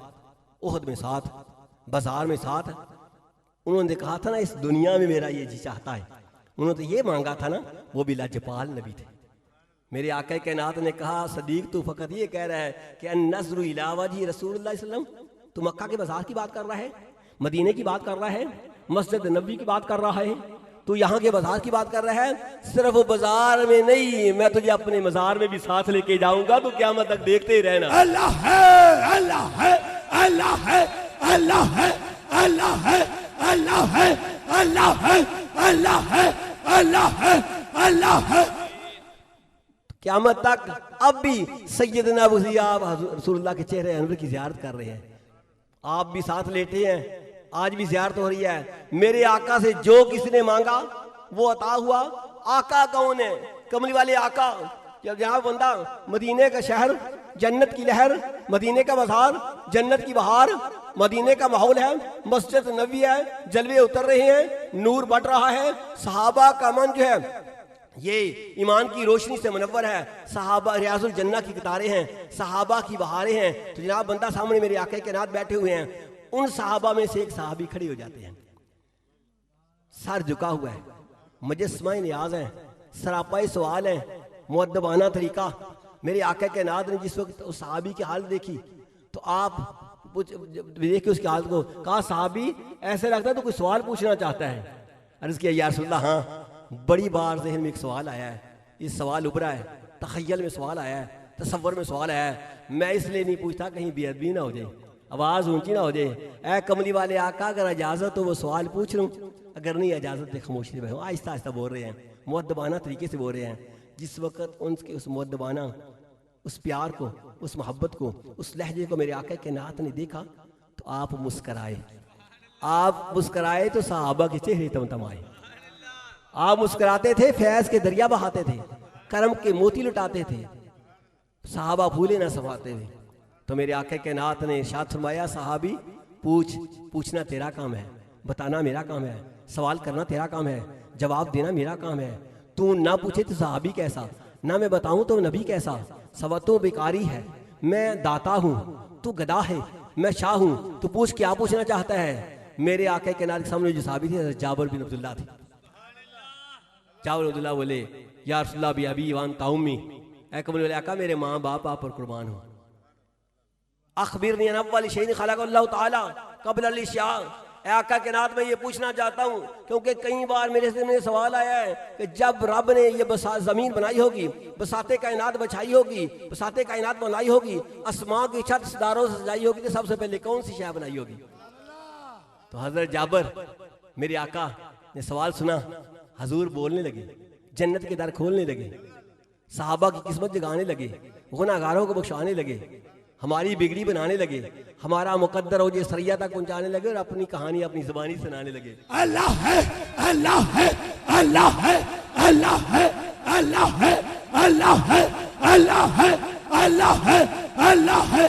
उहद में साथ, बाजार में साथ। उन्होंने कहा था ना इस दुनिया में मेरा ये जी चाहता है, उन्होंने तो ये मांगा था ना, वो भी लाजपाल नबी थे। मेरे आका कायनात ने कहा सदीक तू फ़कत ये कह रहा है कि नज़्रु इला वजहि रसूलिल्लाह सल्लल्लाहु अलैहि वसल्लम, तू मक्का के बाजार की बात कर रहा है, मदीने की बात कर रहा है, मस्जिद नबी की बात कर रहा है, तू यहाँ के बाजार की बात कर रहा है। सिर्फ वो बाजार में नहीं, मैं तुझे अपने मजार में भी साथ लेके जाऊंगा, तो क़यामत तक देखते ही रहना। अल्लाह है, अल्लाह है, अल्लाह है, अल्लाह है, अल्लाह है, अल्लाह है, अल्लाह है, अल्लाह है, अल्लाह है, अल्लाह है। क़यामत तक अब भी सैयदना अबू आप रसूलुल्लाह के चेहरे अनवर की ज़ियारत कर रहे हैं, आप भी साथ लेटे हैं, आज भी ज़ियारत हो रही है। मेरे आका से जो किसी ने मांगा वो अता हुआ। आका कौन है? कमली वाले आका। जब जहाँ बंदा मदीने का शहर, जन्नत की लहर, मदीने का बाजार, जन्नत की बहार, मदीने का माहौल है, मस्जिद नबी है, जलवे उतर रहे हैं, नूर बढ़ रहा है, सहाबा का मन जो है ये ईमान की रोशनी से मुनव्वर है, सहाबा रियाजुल जन्नत की कतारें हैं, सहाबा की बहारें हैं। तो जनाब बंदा सामने मेरे आका के नाथ बैठे हुए हैं, उन सहाबा में से एक सहाबी खड़े हो जाते हैं, सर झुका हुआ है, मुजस्समा नियाज है, सरापाई सवाल है, मुअद्दबाना तरीका। मेरे आका के नाथ ने जिस वक्त उस सहाबी की हालत देखी तो आप देख के उसकी हालत को कहा सहाबी ऐसे लगता है तो कोई सवाल पूछना चाहता है। अर्ज़ किया या रसूलल्लाह हाँ, बड़ी बार जहन में एक सवाल आया है, ये सवाल उभरा है, तखय्युल में सवाल आया है, तसव्वुर में सवाल आया है, मैं इसलिए नहीं पूछता कहीं बेअदबी ना हो जाए, आवाज़ ऊंची ना हो जाए। ऐ कमली वाले आका अगर इजाज़त हो वो सवाल पूछ लूँ, अगर नहीं इजाज़त दे खामोशी में। आहिस्ता आहिस्ता बोल रहे हैं, मुअद्दबाना तरीके से बोल रहे हैं। जिस वक्त उनके उस मुअद्दबाना, उस प्यार को, उस मोहब्बत को, उस लहजे को मेरे आका के नात ने देखा तो आप मुस्कराए। आप मुस्कराए तो सहाबा के चेहरे तमतमाए। आप मुस्कुराते थे, फैज़ के दरिया बहाते थे, करम के मोती लुटाते थे, सहाबा भूले ना समाते थे। तो मेरे आका के नात ने इरशाद फरमाया सहाबी पूछना तेरा काम है, बताना मेरा काम है, सवाल करना तेरा काम है, जवाब देना मेरा काम है। तू ना पूछे तो सहाबी कैसा, ना मैं बताऊं तो नबी कैसा। सवा तो बेकारी है, मैं दाता हूँ, तू गदा है, मैं शाह हूँ, तू पूछ क्या पूछना चाहता है। मेरे आका के नात के सामने जो सहाबी थे जाबिर बिन अब्दुल्लाह थे। जाबिर बिन अब्दुल्लाह बोले या रसूलल्लाह भी अबी वान ताउम्मी, ऐ कमल वाले आका मेरे माँ बाप आप पर कुर्बान हो। अखबिरनी अन अव्वल शैइन खलक़ल्लाहु तआला क़ब्ल अल-इश्या। आका के नात में ये पूछना चाहता हूँ क्योंकि कई बार मेरे से सवाल आया है कि जब रब ने ये ज़मीन बनाई होगी, बसाते कायनात बछाई होगी, बसाते कायनात बनाई होगी, आसमां की छत सितारों से सजाई होगी, तो सबसे पहले कौन सी शय बनाई होगी। तो हज़रत जाबिर मेरे आका ने सवाल सुना, हजूर बोलने लगे, जन्नत के दर खोलने लगे, सहाबा की किस्मत जगाने लगे, गुनाहगारों को बख्शाने लगे, हमारी बिगड़ी बनाने लगे, हमारा मुकद्दर हो सरिया तक पहुंचाने लगे और अपनी कहानी अपनी ज़बानी सुनाने लगे। अल्लाह है, अल्लाह है, अल्लाह है, अल्लाह है, अल्लाह है, अल्लाह है, अल्लाह है, अल्लाह है, अल्लाह है।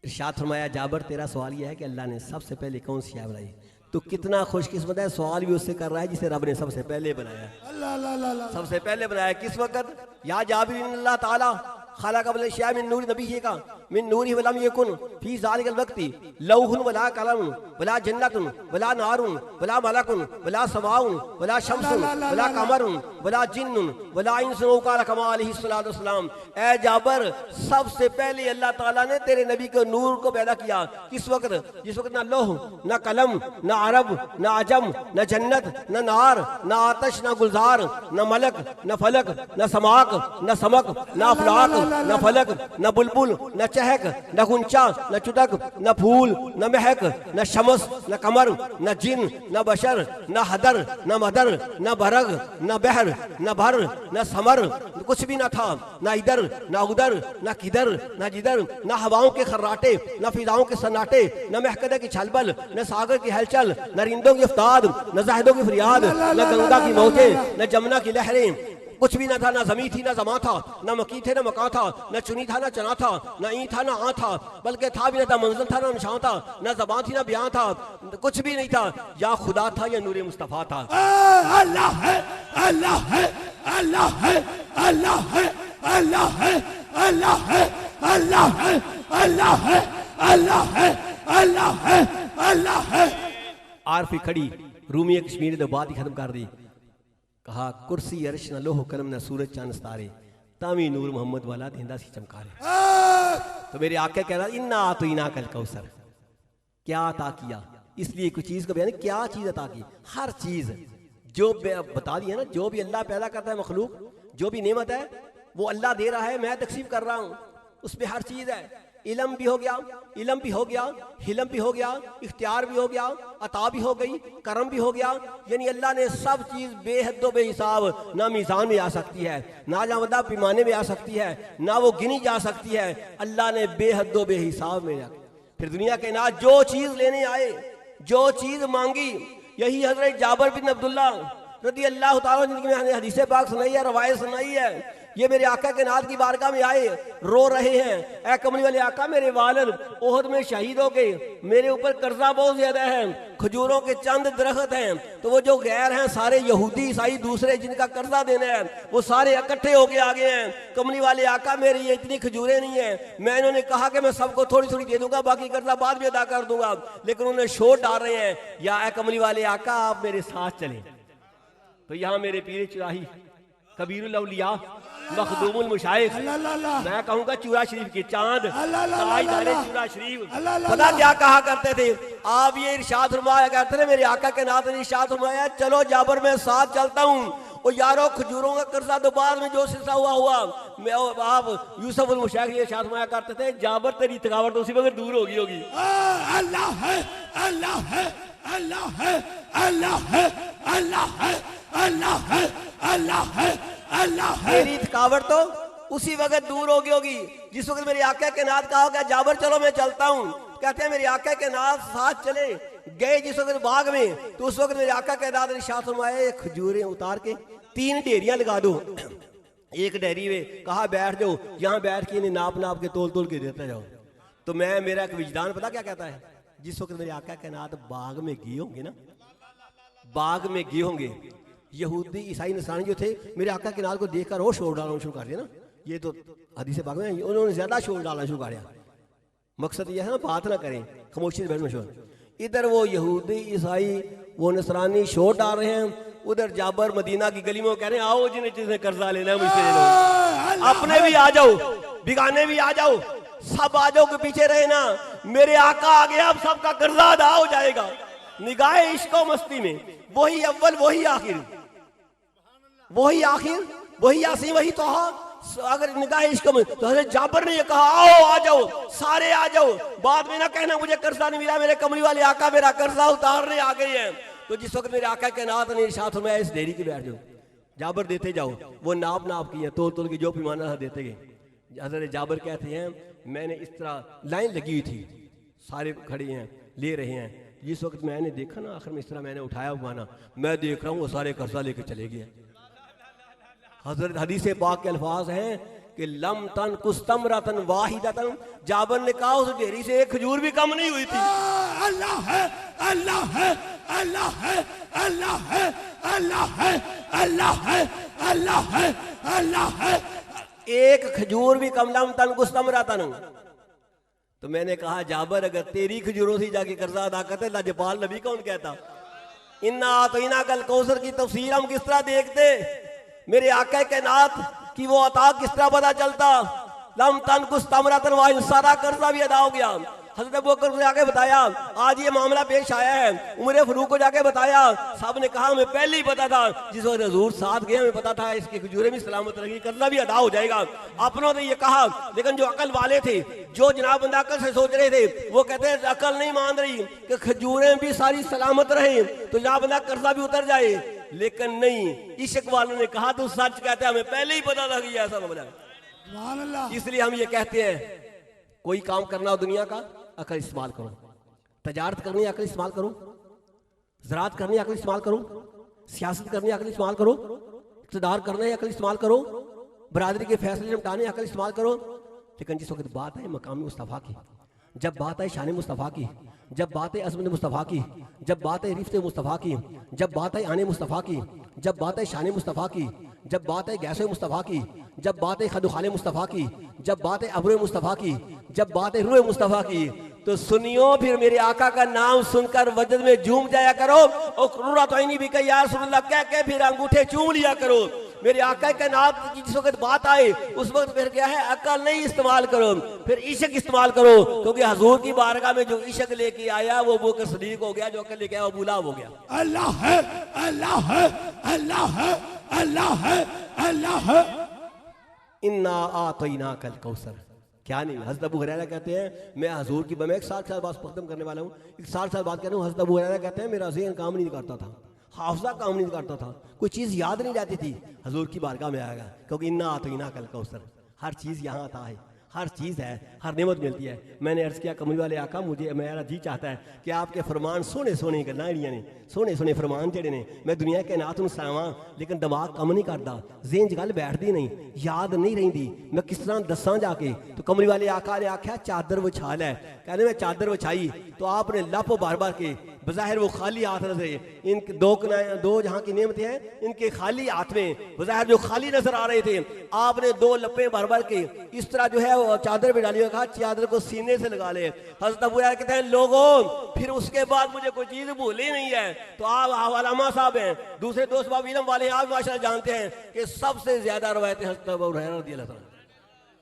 इरशाद फरमाया जाबिर तेरा सवाल यह है कि अल्लाह ने सबसे पहले कौन सी शय बनाई। तो कितना खुशकिस्मत है, सवाल भी उससे कर रहा है जिसे रब ने सबसे पहले बनाया है। सबसे पहले बनाया किस वक्त? या जाबिर अल्लाह ताला खलक़ क़ब्ल अल-अश्या मिन नूर नबी का, मिन नूरी वलम यकुन फी ज़ालिकल वक्ति लौहुन वला कलम वला जन्नतुन वला नारुन वला मलकुन वला समाउन वला शम्सुन वला कमरुन वला जिन्नुन वला इंसुन क़ाल कमा अलैहि सल्लल्लाहु अलैहि वसल्लम। ऐ जाबर, सबसे पहले अल्लाह ताला ने तेरे नबी के नूर को पैदा किया। किस वक्त? जिस वक्त ना लौह, ना कलम, ना अरब, ना अजम, ना जन्नत, ना नार, ना आतश, ना गुलजार, ना मलक, ना फलक, ना समाक, ना समक, ना अफलाक, ना फलक, ना बुलबुल, ना चहक, ना गुंचा, ना चुटक, ना फूल, ना महक, ना शमस, ना कमर, ना जिन, ना बशर, ना हदर, ना मदर, ना बरग, ना बहर, ना भर, ना समर, कुछ भी ना था। ना इधर, ना उधर, ना किधर, ना जिधर, ना हवाओं के खर्राटे, ना फिजाओं के सन्नाटे, ना महकदे की छलबल, ना सागर की हलचल, ना रिंदों की अफ्ताद, ना जाहिदों की फरियाद, ना गंगा की मौतें, ना जमुना की लहरें, कुछ भी ना था। ना जमी थी, ना जमा था, ना मकी थे, ना मका था, ना चुनी था, ना चना था, ना ई था, ना आ था, बल्कि था भी ना था, मंजिल था, ना निशान था, ना ज़बान थी, ना बयान था, कुछ भी नहीं था। या खुदा था या नूरे मुस्तफ़ा था। अल्लाह है, अल्लाह है, अल्लाह है, अल्लाह है, अल्लाह है, अल्लाह है, अल्लाह है, अल्लाह है, अल्लाह है, अल्लाह है, अल्लाह है। आरफी खड़ी रूमी कश्मीर ने बात ही खत्म कर दी। कहा कुर्सी अर्श न लोह कलम न सूरज चांद सितारे तामी नूर मोहम्मद वाला देंदा सी चमकारे। तो मेरे आका कह रहा इन्ना तो इना कल कौसर, क्या अता किया? इसलिए कुछ चीज का बयान, क्या चीज अता की? हर चीज जो बता दी है ना, जो भी अल्लाह पैदा करता है मखलूक, जो भी नेमत है वो अल्लाह दे रहा है, मैं तकसीम कर रहा हूँ, उस पर हर चीज है। इलम भी हो गया, इलम भी हो गया, हिलम भी हो गया, इख्तियार भी हो गया, अता भी हो गई, करम भी हो गया। यानी अल्लाह ने सब चीज़ बेहद बेहिसाब, ना मीज़ान में आ सकती है, ना जामदा पैमाने में आ सकती है, ना वो गिनी जा सकती है। अल्लाह ने बेहद बेहिसाब में रखा। फिर दुनिया के ना जो चीज़ लेने आए, जो चीज़ मांगी, यही हजरत जाबर बिन अब्दुल्ला रदी अल्लाह तआला जिनकी मैंने हदीसे पाक सुनाई है, रवायत सुनाई है। ये मेरे आका के नाथ की बारगाह में आए, रो रहे हैं, ऐ कमली वाले आका, मेरे वालिद ओहद में शहीद हो गए, मेरे ऊपर कर्जा बहुत ज्यादा है, खजूरों के चंद दरख्त हैं, तो वो जो गैर हैं सारे यहूदी ईसाई दूसरे जिनका कर्जा देना है, वो सारे इकट्ठे होके आ गए हैं। कमली वाले आका, मेरी ये इतनी खजूरें नहीं है, मैं इन्होंने कहा कि मैं सबको थोड़ी थोड़ी दे दूंगा, बाकी कर्जा बाद में अदा कर दूंगा, लेकिन उन्हें शोर डाल रहे हैं, या ऐ कमली वाले आका आप मेरे साथ चले। तो यहाँ मेरे पीर चुराही कबीरुल औलिया मखदूमुल मुशाइख, मैं कहूँगा चूरा शरीफ की चांद, ताजदारे चूरा शरीफ, पता क्या कहा करते थे आप? ये इरशाद फरमाया करते थे, मेरे आका के नाथ ने इरशाद फरमाया, चलो जाबर मैं साथ चलता हूँ। और यारो खजूरों का कर्जा तो बाद में जो सिलसिला हुआ मैं आप यूसुफ मुशाइख ये इरशाद फरमाया करते थे, जाबर तेरी थकावट तो उसी वक्त दूर होगी होगी। अल्लाह है, अल्लाह है, अल्लाह है, अल्लाह है, अल्लाह है, अल्लाह है, अल्लाह है, अल्लाह है। मेरी थकावट तो उसी वक्त दूर होगी होगी जिस वक्त मेरे आका के नाथ कहा होगा जाबर चलो मैं चलता हूँ। कहते हैं मेरे आका के नाथ साथ चले गए जिस वक्त बाग में, तो उस वक्त मेरे आका के नाथ ने इरशाद फरमाया, खजूरें उतार के 3 ढेरियां लगा दो, एक ढेरी में कहा बैठ जाओ, यहाँ बैठ के इन्हें नाप नाप के तोल तोल के देते जाओ। तो मैं, मेरा एक विजदान पता क्या कहता है, जिस वक्त मेरे आका के नाथ बाग में गए होंगे ना, बाग में गए होंगे, यहूदी ईसाई नसरानी जो थे मेरे आका के नाथ को देखकर वो शोर डालना शुरू कर दिया ना, ये तो हदीस पाक में उन्होंने ज्यादा शोर डालना शुरू कर दिया। मकसद ये है ना बात ना करें, खामोशी से बैठना शोर। इधर वो यहूदी ईसाई वो नसरानी शोर डाल रहे हैं, उधर जाबर मदीना की गली में कह रहे हैं आओ जिन्हें जिसने कर्जा लेना है मुझसे ले लो, अपने भी आ जाओ बिगाने भी आ जाओ, सब आ जाओ के पीछे रहे ना, मेरे आका आ गया, अब सबका कर्जा अदा हो जाएगा। निगाहे इश्क मस्ती में वही अव्वल वही आखिर, वही आखिर वही यासीन वही तो। अगर निगाह इश्क में तो हज़रत जाबर ने ये कहा आओ आ जाओ सारे आ जाओ, बाद में ना कहना मुझे कर्जा नहीं मिला, मेरे कमली वाले आका मेरा कर्जा उतारने आ गए हैं। तो जिस वक्त मेरे आका के नाथ ने इरशाद फरमाया इस डेरी के बैठ जाओ, जाबर देते जाओ, वो नाप नाप की है तोल तोल की जो पैमाना था देते गए। हज़रत जाबर कहते हैं मैंने इस तरह लाइन लगी हुई थी, सारे खड़े हैं ले रहे हैं, जिस वक्त मैंने देखा ना आखिर में इस तरह मैंने उठाया माना, मैं देख रहा हूँ वो सारे कर्जा लेके चले गए। हजरत हदीस पाक के अल्फाज हैं कि लम तन कुस्तम रतन वाहिदतन, जाबर ने कहा उस ढेरी से एक खजूर भी कम नहीं हुई थी। अल्लाह है, अल्लाह है, अल्लाह है, अल्लाह है, अल्लाह है, अल्लाह है, अल्लाह है, अल्लाह है। एक खजूर भी कम, लम तन कुस्तम रतन, तो मैंने कहा जाबर अगर तेरी खजूरों से जाके कर्जा अदा करते लाजपाल नबी कौन कहता। इन्ना तो इना कल कौसर की तफसीर हम किस तरह देखते, मेरे आका कैनात की वो अता किस तरह पता चलता। लम तन कुछ तमरतन वाहिद, सारा कर्जा भी अदा हो गया। हज़रत अबू बकर को जाके बताया आज ये मामला पेश आया है, उमर फारूक को जाके बताया, साहब ने कहा हमें पहले ही पता था, जिस वक्त हजूर साथ गए हमें पता था इसकी खजूरें भी सलामत रहेगी, कर्जा भी अदा हो जाएगा। अपनों ने ये कहा, लेकिन जो अकल वाले थे, जो जनाब बंदा अकल से सोच रहे थे, वो कहते हैं अकल नहीं मान रही कि खजूरें भी सारी सलामत रहे तो जनाब बंदा कर्जा भी उतर जाए। लेकिन नहीं, इश्क वालों ने कहा तू सच कहते हैं, हमें पहले ही पता था कि ऐसा मामला है। इसलिए हम ये कहते हैं कोई काम करना हो दुनिया का अकल इस्तेमाल करो, तजारत करनी अकल इस्तेमाल करो, ज़राअत करनी अकल इस्तेमाल करो, सियासत करनी अकल इस्तेमाल करो, इक़्तिदार करने अकल इस्तेमाल करो, बरादरी के फैसले निपटाने अकल इस्तेमाल करो। लेकिन जिस वक्त बात है मकामी मुस्तफ़ा की, जब बात है शान मुस्तफ़ा की, जब बात है अज़मत मुस्तफ़ा की, जब बात है रिफ़्त मुस्तफ़ा की, जब बात है आने मुस्तफ़ा की, जब बात है शान मुस्तफ़ा की, जब बात है गैस मुस्तफ़ा की, जब बात है खदुखाल मुस्तफ़ा की, जब बात है अब्र मुस्तफ़ा की, जब बात है रूह मुस्तफ़ा की, तो सुनियो फिर मेरे आका का नाम सुनकर वजद में झूम जाया करो और तो भी कही यार रसूलुल्लाह कह के फिर अंगूठे चूम लिया करो। मेरे आका के नाम की जिस वक्त बात आए उस वक्त फिर क्या है अकल नहीं इस्तेमाल करो, फिर इश्क इस्तेमाल करो, क्योंकि हजूर की बारगाह में जो इश्क लेके आया वो अबू बकर सिद्दीक हो गया, जो अकल लेके आया वो अबू लहब हो गया। अल्लाह है, अल्लाह है, अल्लाह है, अल्लाह है, अल्लाह है। इन्ना आतैना कल कौसर, क्या नहीं। हज़रत अबू हुरैरा कहते हैं मैं हजूर की, मैं एक 60 साल बाद खत्म करने वाला हूँ, एक 60 साल बाद कह रहा हूँ। हज़रत अबू हुरैरा कहते हैं मेरा ज़हन काम नहीं करता था, हाफजा काम नहीं करता था, कोई चीज़ याद नहीं रहती थी, हजूर की बारगाह में आएगा, क्योंकि इन्ना आतैना कल कौसर, हर चीज़ यहाँ आता है, हर चीज़ है, हर नेमत मिलती है। मैंने अर्ज़ किया कमली वाले आका मुझे मेरा जी चाहता है कि आपके फरमान सोने सोने गल्लां जेहड़ियां ने, सोने सोने फरमान जेहड़े ने, मैं दुनिया के नात नूं सुनावां, लेकिन दिमाग कम नहीं करता, ज़हन च गल बैठदी नहीं, याद नहीं रहिंदी, मैं किस तरह दसां जाके। तो कमली वाले आका ने आख्या चादर विछा लै, कहने मैं चादर विछाई तो आपने लप बार बार के, बज़ाहिर वो खाली हाथ नजर, इनके दो जहाँ की नेमतें हैं इनके खाली हाथ में बज़ाहिर जो खाली नजर आ रहे थे, आपने दो लपे भर भर के इस तरह जो है चादर पे डाली, कहा चादर को सीने से लगा ले। हज़रत अबू हुरैरा कहते हैं लोगों फिर उसके बाद मुझे कोई चीज भूली नहीं है। तो आप अलामा साहब हैं, दूसरे दोस्त बाब इल्म वाले हैं, आप माशाअल्लाह जानते हैं कि सबसे ज्यादा रवायतें हज़रत अबू हुरैरा रज़ियल्लाहु अन्हु।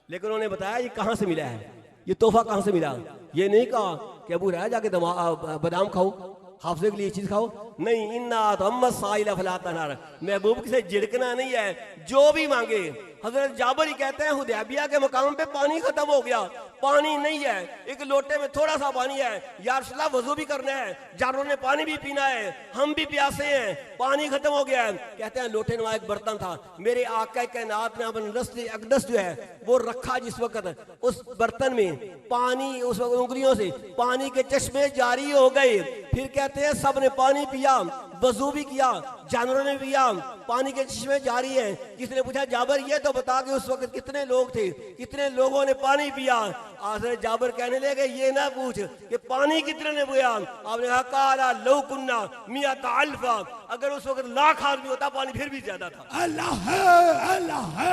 लेकिन उन्होंने बताया ये कहाँ से मिला है, ये तोहफा कहाँ से मिला। ये नहीं कहा कि अबू हुरैरा जाके बादाम खाओ, हाफजे के लिए चीज खाओ, नहीं। इन्ना तो साइल फला तनहर, महबूब से झिड़कना नहीं है, जो भी मांगे। हजरत जाबर ही कहते हैं हुदैबिया के मकाम पे पानी खत्म हो गया, पानी नहीं है, एक लोटे में थोड़ा सा पानी है, या रसूल अल्लाह वजू भी करना है, जानवरों ने पानी भी पीना है, हम भी प्यासे हैं, पानी खत्म हो गया है। कहते हैं लोटे नुमा एक बर्तन था, मेरे आका कायनात ने अपन अकदस जो है वो रखा, जिस वक्त उस बर्तन में पानी, उस वक्त उंगलियों से पानी के चश्मे जारी हो गए। फिर कहते हैं सब ने पानी पिया, वजू भी किया, जानवरों ने पिया, पानी के चश्मे जारी हैं। किसने पूछा जाबर ये तो बता कि उस वक्त कितने लोग थे, कितने लोगों ने पानी पिया। हज़रत जाबर कहने लगे ये ना पूछ कि पानी कितने ने पिया। आपने कहा काला लो कुन्ना मिया ताल्फा, अगर उस वक्त लाख आदमी होता पानी फिर भी ज्यादा था। अल्लाह है, अल्लाह है,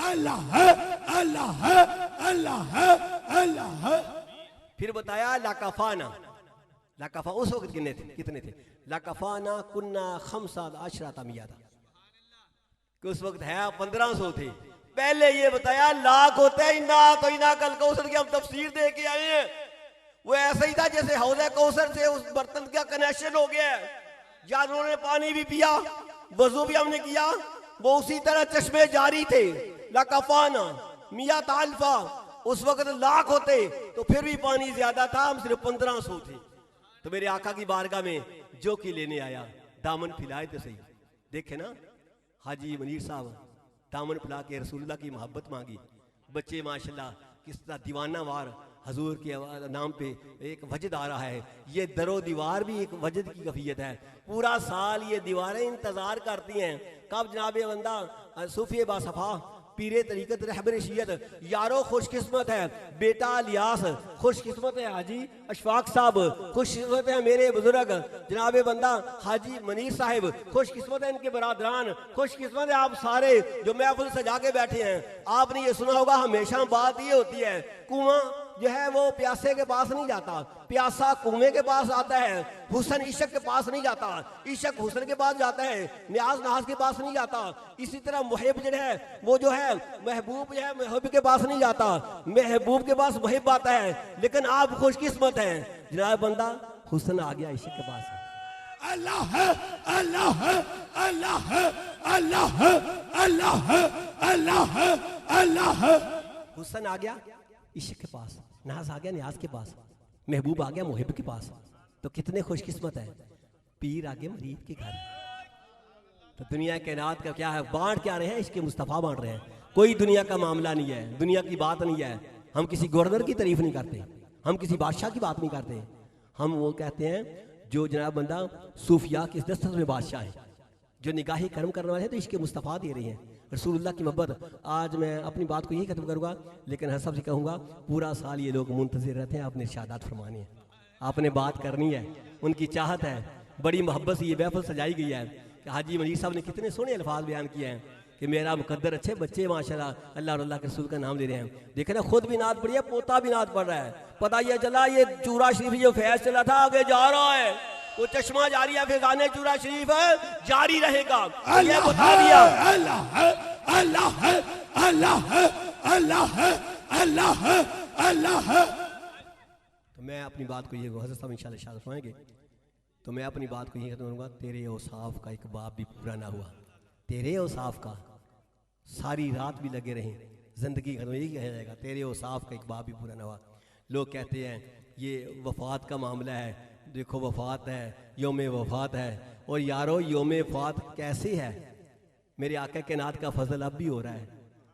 अल्लाह है, अल्लाह है, अल्लाह है, अल्लाह है। फिर बताया लाकाफाना, लाकाफा उस वक्त कितने थे, लाकाफाना कुन्ना खमसा अशराता मियादा, कि उस वक्त है 1500 थे। पहले ये बताया लाख होते हैं, इन्ना तो इना कल कौसर की हम तफसीर दे के आए हैं। वो ऐसा ही था जैसे हौज़े कौसर से उस बर्तन का कनेक्शन हो गया है, जानवरों ने पानी भी पिया, वजू भी हमने किया, वो उसी तरह चश्मे जारी थे। लाकाफाना मिया ताल्फा, उस वक्त लाख होते तो फिर भी पानी ज्यादा था, हम सिर्फ 1500 थे। तो मेरे आका की बारगाह में जो की लेने आया दामन फिलाए तो सही। देखे ना हाजी मनीर साहब दामन फैला के रसूलुल्लाह की मोहब्बत मांगी, बच्चे माशाल्लाह किस तरह दीवाना वार हजूर के नाम पे एक वजद आ रहा है। ये दरो दीवार भी एक वजद की कफियत है, पूरा साल ये दीवारें इंतजार करती हैं कब जनाब बंदा सूफी बासफा पीरे तरीकत रहबर शियत यारो खुशकिस्मत है बेटा लियास, खुशकिस्मत है हाजी अशफाक साहब, खुशकिस्मत है मेरे बुजुर्ग जनाब बंदा हाजी मनीर साहिब, खुशकिस्मत है इनके बरादरान, खुशकिस्मत है आप सारे जो महफिल सजा के बैठे हैं। आपने ये सुना होगा हमेशा बात ये होती है कुआं जो है वो प्यासे के पास नहीं जाता, प्यासा कुएं के पास आता है। हुस्न इश्क के पास नहीं जाता, इश्क हुस्न के पास जाता है, न्याज नाज के पास नहीं जाता। इसी तरह मुहिब जो है वो जो है महबूब जो है महबूब के पास नहीं जाता, महबूब के पास मुहिब आता है। लेकिन आप खुशकिस्मत हैं जनाब, बंदा हुस्न आ गया इश्क के पास। अल्लाह है, अल्लाह है, अल्लाह है, अल्लाह है, अल्लाह है, अल्लाह है, अल्लाह है। हुस्न आ गया इश्क के पास, नाज आ गया न्याज के पास, महबूब आ गया मुहिब के पास। तो कितने खुशकिस्मत है, पीर आ गए मरीद के घर। तो दुनिया कायनात का क्या है, बांट क्या रहे हैं, इसके मुस्तफ़ा बांट रहे हैं। कोई दुनिया का मामला नहीं है, दुनिया की बात नहीं है। हम किसी गवर्नर की तारीफ नहीं करते, हम किसी बादशाह की बात नहीं करते। हम वो कहते हैं जो जनाब बंदा सूफिया की दस्तरस में बादशाह है, जो निगाही कर्म करने वाले हैं, तो इसके मुस्तफ़ा दे रही हैं रसूलुल्लाह की मोहब्बत। आज मैं अपनी बात को यही खत्म करूँगा, लेकिन हर सबसे कहूँगा पूरा साल ये लोग मुंतज़िर रहते हैं आपने इरशादात फरमाने हैं, आपने बात करनी है। उनकी चाहत है, बड़ी मोहब्बत से ये महफिल सजाई गई है कि हाजी मजीद साहब ने कितने सोहने अल्फाज बयान किए हैं कि मेरा मुकद्दर अच्छे बच्चे माशाल्लाह अल्लाह और अल्लाह के रसूल का नाम ले रहे हैं। देखे ना, खुद भी नात पढ़ी है, पोता भी नात पढ़ रहा है। पता ये चला ये चूरा शरीफ जो फैज चला था आगे जा रहा है, वो चश्मा जारी है, फिजाने चूरा शरीफ है जारी रहेगा, ये बता दिया। अल्लाह है, अल्लाह है, अल्लाह है, अल्लाह है, अल्लाह है, अल्लाह है। तो मैं अपनी बात को ये हज़रत साहब इंशाल्लाह इरशाद फरमाएंगे, तो मैं अपनी बात को यही खत्म करूँगा। तेरे औसाफ का एक बाब भी पूरा ना हुआ, तेरे औसाफ का सारी रात भी लगे रहें, जिंदगी खत्म यही कहा जाएगा, तेरे औसाफ का एक बाब भी पूरा ना हुआ। लोग कहते हैं ये वफ़ात का मामला है, देखो वफ़ात है, योम वफ़ात है। और यारो योम वफ़ात कैसे है, मेरे आका के नात का फजल अब भी हो रहा है,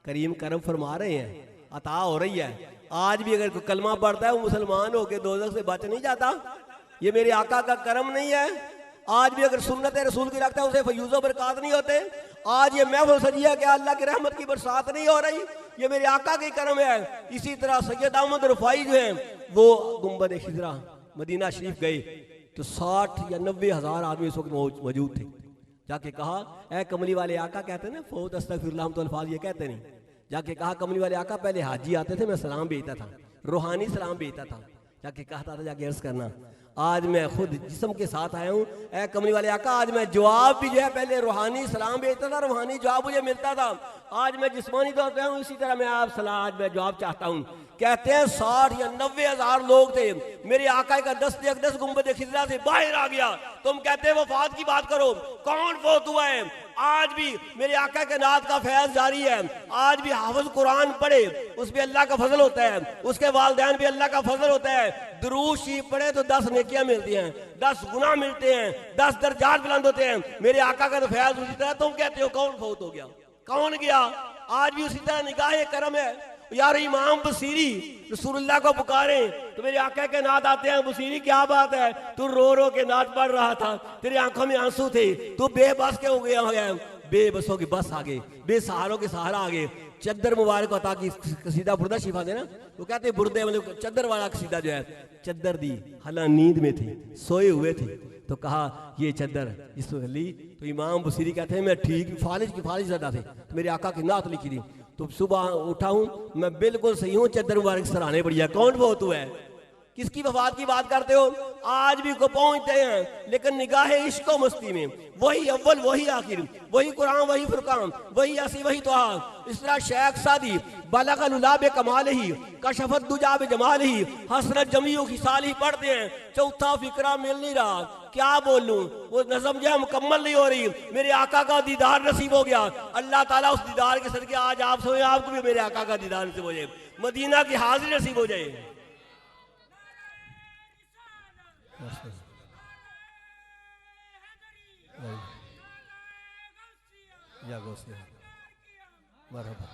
करीम करम फरमा रहे हैं, अता हो रही है। आज भी अगर कोई कलमा पढ़ता है वो मुसलमान होकर दोज़ख से बच नहीं जाता, ये मेरे आका का करम नहीं है। आज भी अगर सुन्नत रसूल की रखता है उसे फयूज़ बरक़ात नहीं होते। आज ये महफिल सजी है कि अल्लाह की रहमत की बरसात नहीं हो रही, ये मेरे आका की करम है। इसी तरह सैयद अहमद रफ़ाई जो है वो गुंबद खिजरा मदीना शरीफ गए तो 60 या 90 हज़ार आदमी उस वक्त मौजूद थे। जाके कहा ए कमली वाले आका, कहते हैं ना फ़ौत अस्तग़फिरुल्लाह, हम तो अल्फाज ये कहते नहीं। जाके कहा कमली वाले आका, पहले हाजी आते थे मैं सलाम भेजता था, रूहानी सलाम भेजता था। जाके कहता था जाके अर्ज़ करना, आज मैं खुद जिस्म के साथ आया हूँ, ए कमली वाले आका आज मैं जवाब भी जो है पहले रूहानी सलाम भेजता था, रूहानी जवाब मुझे मिलता था। आज मैं जिस्मानी तौर पर हूँ, इसी तरह मैं आप सलाम आज मैं जवाब चाहता हूँ। कहते हैं 60 या 90 हज़ार लोग थे, मेरे आका का 10 गुंबद खिजरा से बाहर आ गया। तुम कहते हैं वफात की बात करो, कौन फौत हुआ है? आज भी मेरे आका के नात का फैज़ जारी है। आज भी हाफिज़ कुरान पढ़े उस पर अल्लाह का फजल होता है, उसके वालिदैन भी अल्लाह का फजल होता है। दुरूद शरीफ पढ़े तो 10 नेकियां मिलती हैं, 10 गुनाह मिलते हैं, 10 दर्जात बुलंद होते हैं। मेरे आका का तो फैज़ उसी तरह। तुम कहते हो कौन फौत हो गया, कौन गया? आज भी उसी तरह निगाह करम है। यार इमाम बसीरी रसूलुल्लाह को पुकारे तो मेरे आका के नात आते हैं, बसीरी क्या बात है, तू रो रो के नात पढ़ रहा था, तेरी आंखों में आंसू थे, तू बेबस के हो गया है। बेबसों की बस आ गए, बेसहारों के सहारा आ गए। चद्दर मुबारक अता की कसीदा बुर्दा शिफा देना, वो कहते बुर्दे मतलब चद्दर वाला कसीदा जो है, चद्दर दी हला नींद में थी, सोए हुए थे, तो कहा ये चद्दर इस ली। तो इमाम बसीरी कहते हैं मैं ठीक फालिज की फालिज ज़्यादा थे, तो मेरे आका की नात लिखी थी। तो सुबह उठा हूँ मैं बिल्कुल सही हूँ, चद्दर मुबारक सराहने बढ़िया। कौन बहुत हुआ है, किसकी वफात की बात करते हो? आज भी को पहुंचते हैं, लेकिन निगाह इश्क और मस्ती में वही अव्वल वही आखिर, वही कुरान वही फुरकान वही यासी वही तोहा। इस तरह शेख सादी बलगल उलाब कमाल ही कशफत दुजाब जमाल ही हसरत जमीउ खिसाल ही पढ़ते हैं। चौथा फिक्रा मिल नहीं रहा, क्या बोलूं, वो नज़म जो है मुकम्मल नहीं हो रही। मेरे आका का दीदार नसीब हो गया, अल्लाह ताला उस दीदार के सदके आज आप सोए, आपको भी मेरे आका का दीदार नसीब हो जाए, मदीना की हाजिरी नसीब हो जाए। या गौसे मरहबा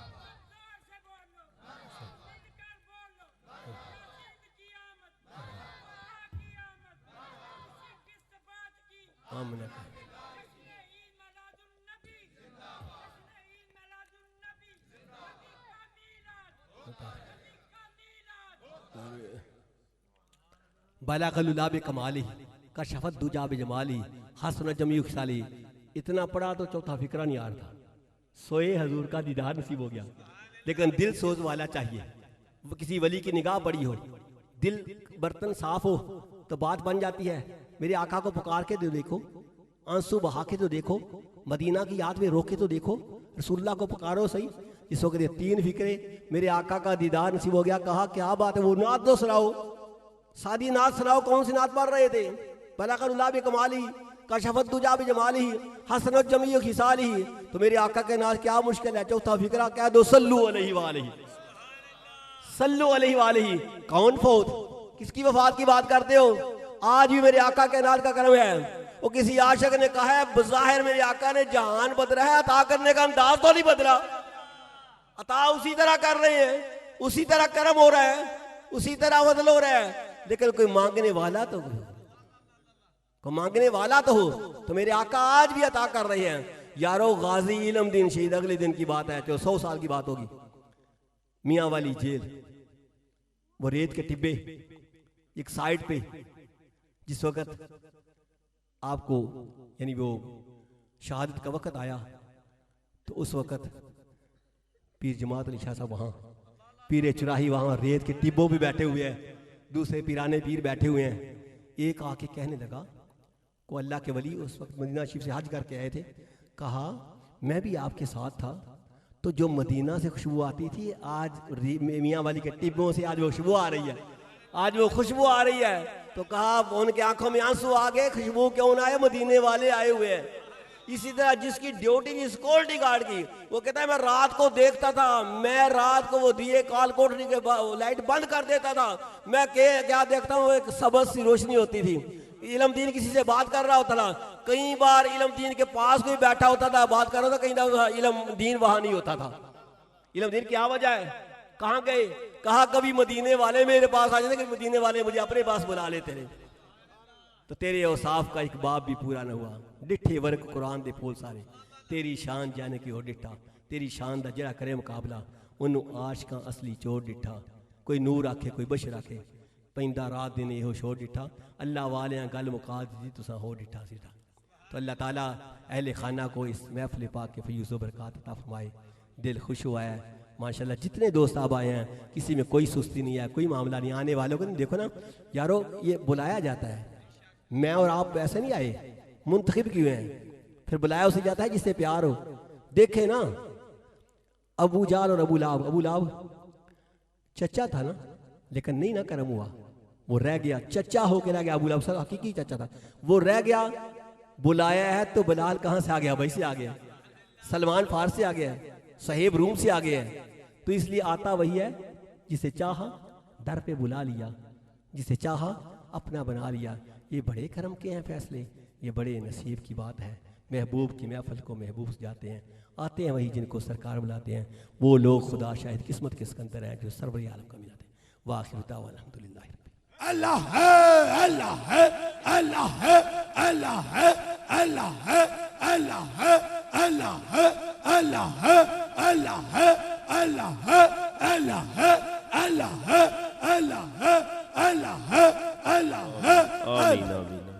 आमना बलागलुलाब कमाली कशफत दुजाब जमाली हसन जमी खिसाली। इतना पढ़ा तो चौथा फिक्रा नहीं आ रहा था। सोए हजूर का दीदार नसीब हो गया, लेकिन दिल सोच वाला चाहिए। वो किसी वली की निगाह पड़ी हो, दिल बर्तन साफ हो तो बात बन जाती है। मेरे आका को पुकार के तो देखो, आंसू बहा के तो देखो, मदीना की याद में रोक के तो देखो, रसूलुल्लाह को पुकारो सही। इस वक्त ये 3 फिक्रे, मेरे आका का दीदार नसीब हो गया। कहा क्या बात है, वो नात दो सुनाओ, सादी नात सुनाओ। कौन सी नात पढ़ रहे थे? बलगुल्लाह बि कमाली कशफत दुजा बि जमाली हसनत जमी खिसाली। तो मेरे आका के नात क्या मुश्किल है। चौथा फिक्रा कह दो सल्लु अलैहि वालैहि, सल्लू अलैहि वालैहि। कौन फौत, किसकी वफात की बात करते हो? आज भी मेरे आका के नात का करम है। वो किसी आशिक ने कहा है बज़ाहिर मेरे आका ने जहान बदला है, अता करने का अंदाज तो नहीं बदला, अता उसी तरह कर रहे हैं, उसी तरह करम हो रहा है, उसी तरह बदल हो रहा है। लेकिन कोई मांगने वाला तो हो, कोई मांगने वाला तो हो। तो मेरे आका आज भी अता कर रहे हैं। यारो गाजी इल्म दिन शहीद, अगले दिन की बात है, जो 100 साल की बात होगी। मियाँ वाली जेल, वो रेत के टिब्बे एक साइड पे, जिस वक्त आपको यानी वो शहादत का वक्त आया तो उस वक्त पीर जमात अली शाह साहब वहाँ, पीर चुराही वहाँ रेत के टिब्बों पे बैठे हुए हैं, दूसरे पीराने पीर बैठे हुए हैं। एक आके कहने लगा, को अल्लाह के वली उस वक्त मदीना शरीफ से हज करके आए थे, कहा मैं भी आपके साथ था, तो जो मदीना से खुशबू आती थी आज मियाँ वाली के टिब्बों से आज वो खुशबू आ रही है, आज वो खुशबू आ रही है। तो कहा उनके आंखों में आंसू आ गए, खुशबू क्यों ना आए, मदीने वाले आए हुए हैं। इसी तरह जिसकी ड्यूटी की सिक्योरिटी गार्ड की, वो कहता है मैं रात को देखता था, मैं रात को वो दिए काल कोठरी के लाइट बंद कर देता था, मैं क्या देखता हूँ, एक सबज सी रोशनी होती थी। इल्म दीन किसी से बात कर रहा होता था, कई बार इल्म दीन के पास कोई बैठा होता था, बात कर रहा था, कहीं ना इल्म दीन वहां नहीं होता था। इल्म दीन क्या वजह है, कहाँ गए? कहा कभी मदीने वाले मेरे पास आ जाते, कभी मदीने वाले मुझे अपने पास बुला लेते रहे। तो तेरे औसाफ का एक बाप भी पूरा न हुआ, डिठे वर्क कुरान दे फूल सारे, तेरी शान जाने की हो डिठा, तेरी शान दा जरा करे मुकाबला, उन्हों आशका असली चोर डिठा। कोई नूर आखे कोई बशर आखे, पैंदा रात दिन यो शोर डिठा, अल्लाह वाले गल मुका दी तुसा हो डिठा सीधा। तो अल्लाह ताला अहले खाना को इस महफिल पाक के फयूज़ व बरक़ात अता फरमाए। दिल खुश हुआ है माशाल्लाह, जितने दोस्त अब आए हैं किसी में कोई सुस्ती नहीं है, कोई मामला नहीं। आने वालों को देखो ना यारो, ये बुलाया जाता है, मैं और आप ऐसे नहीं आए, मुंतखिब क्यों हैं, फिर बुलाया उसे जाता है जिससे प्यार हो। देखे ना अबू जाल और अबू लाब, अबू लाब चचा था ना, लेकिन नहीं ना करम हुआ, वो रह गया, चचा होके रह गया। अबू लाब सर हकीकी चचा था, वो रह गया। बुलाया है तो बिलाल कहाँ से आ गया, भाई से आ गया, सलमान फारस से आ गया, सहेब रूम से आ गया है। तो इसलिए आता वही है जिसे चाहा दर पे बुला लिया, जिसे चाहा अपना बना लिया। ये बड़े करम के हैं फैसले, ये बड़े नसीब की बात है। महबूब की महफिल को महबूब जाते हैं, आते हैं वही जिनको सरकार बुलाते हैं। वो लोग खुदा शायद किस्मत के सिकंदर हैं जो सरवरी आलम का मिलाते हैं। वाखिर दावा अल्हम्दुलिल्लाह। अल्लाह है, अल्लाह है, अल्लाह है, अल्लाह है, अल्लाह है, अल्लाह है, अल्लाह है, अल्लाह है, अल्लाह है, अल्लाह है, अल्लाह है, अल्लाह है, अल्लाह है, अल्लाह है, अल्लाह है। आमीन आमीन।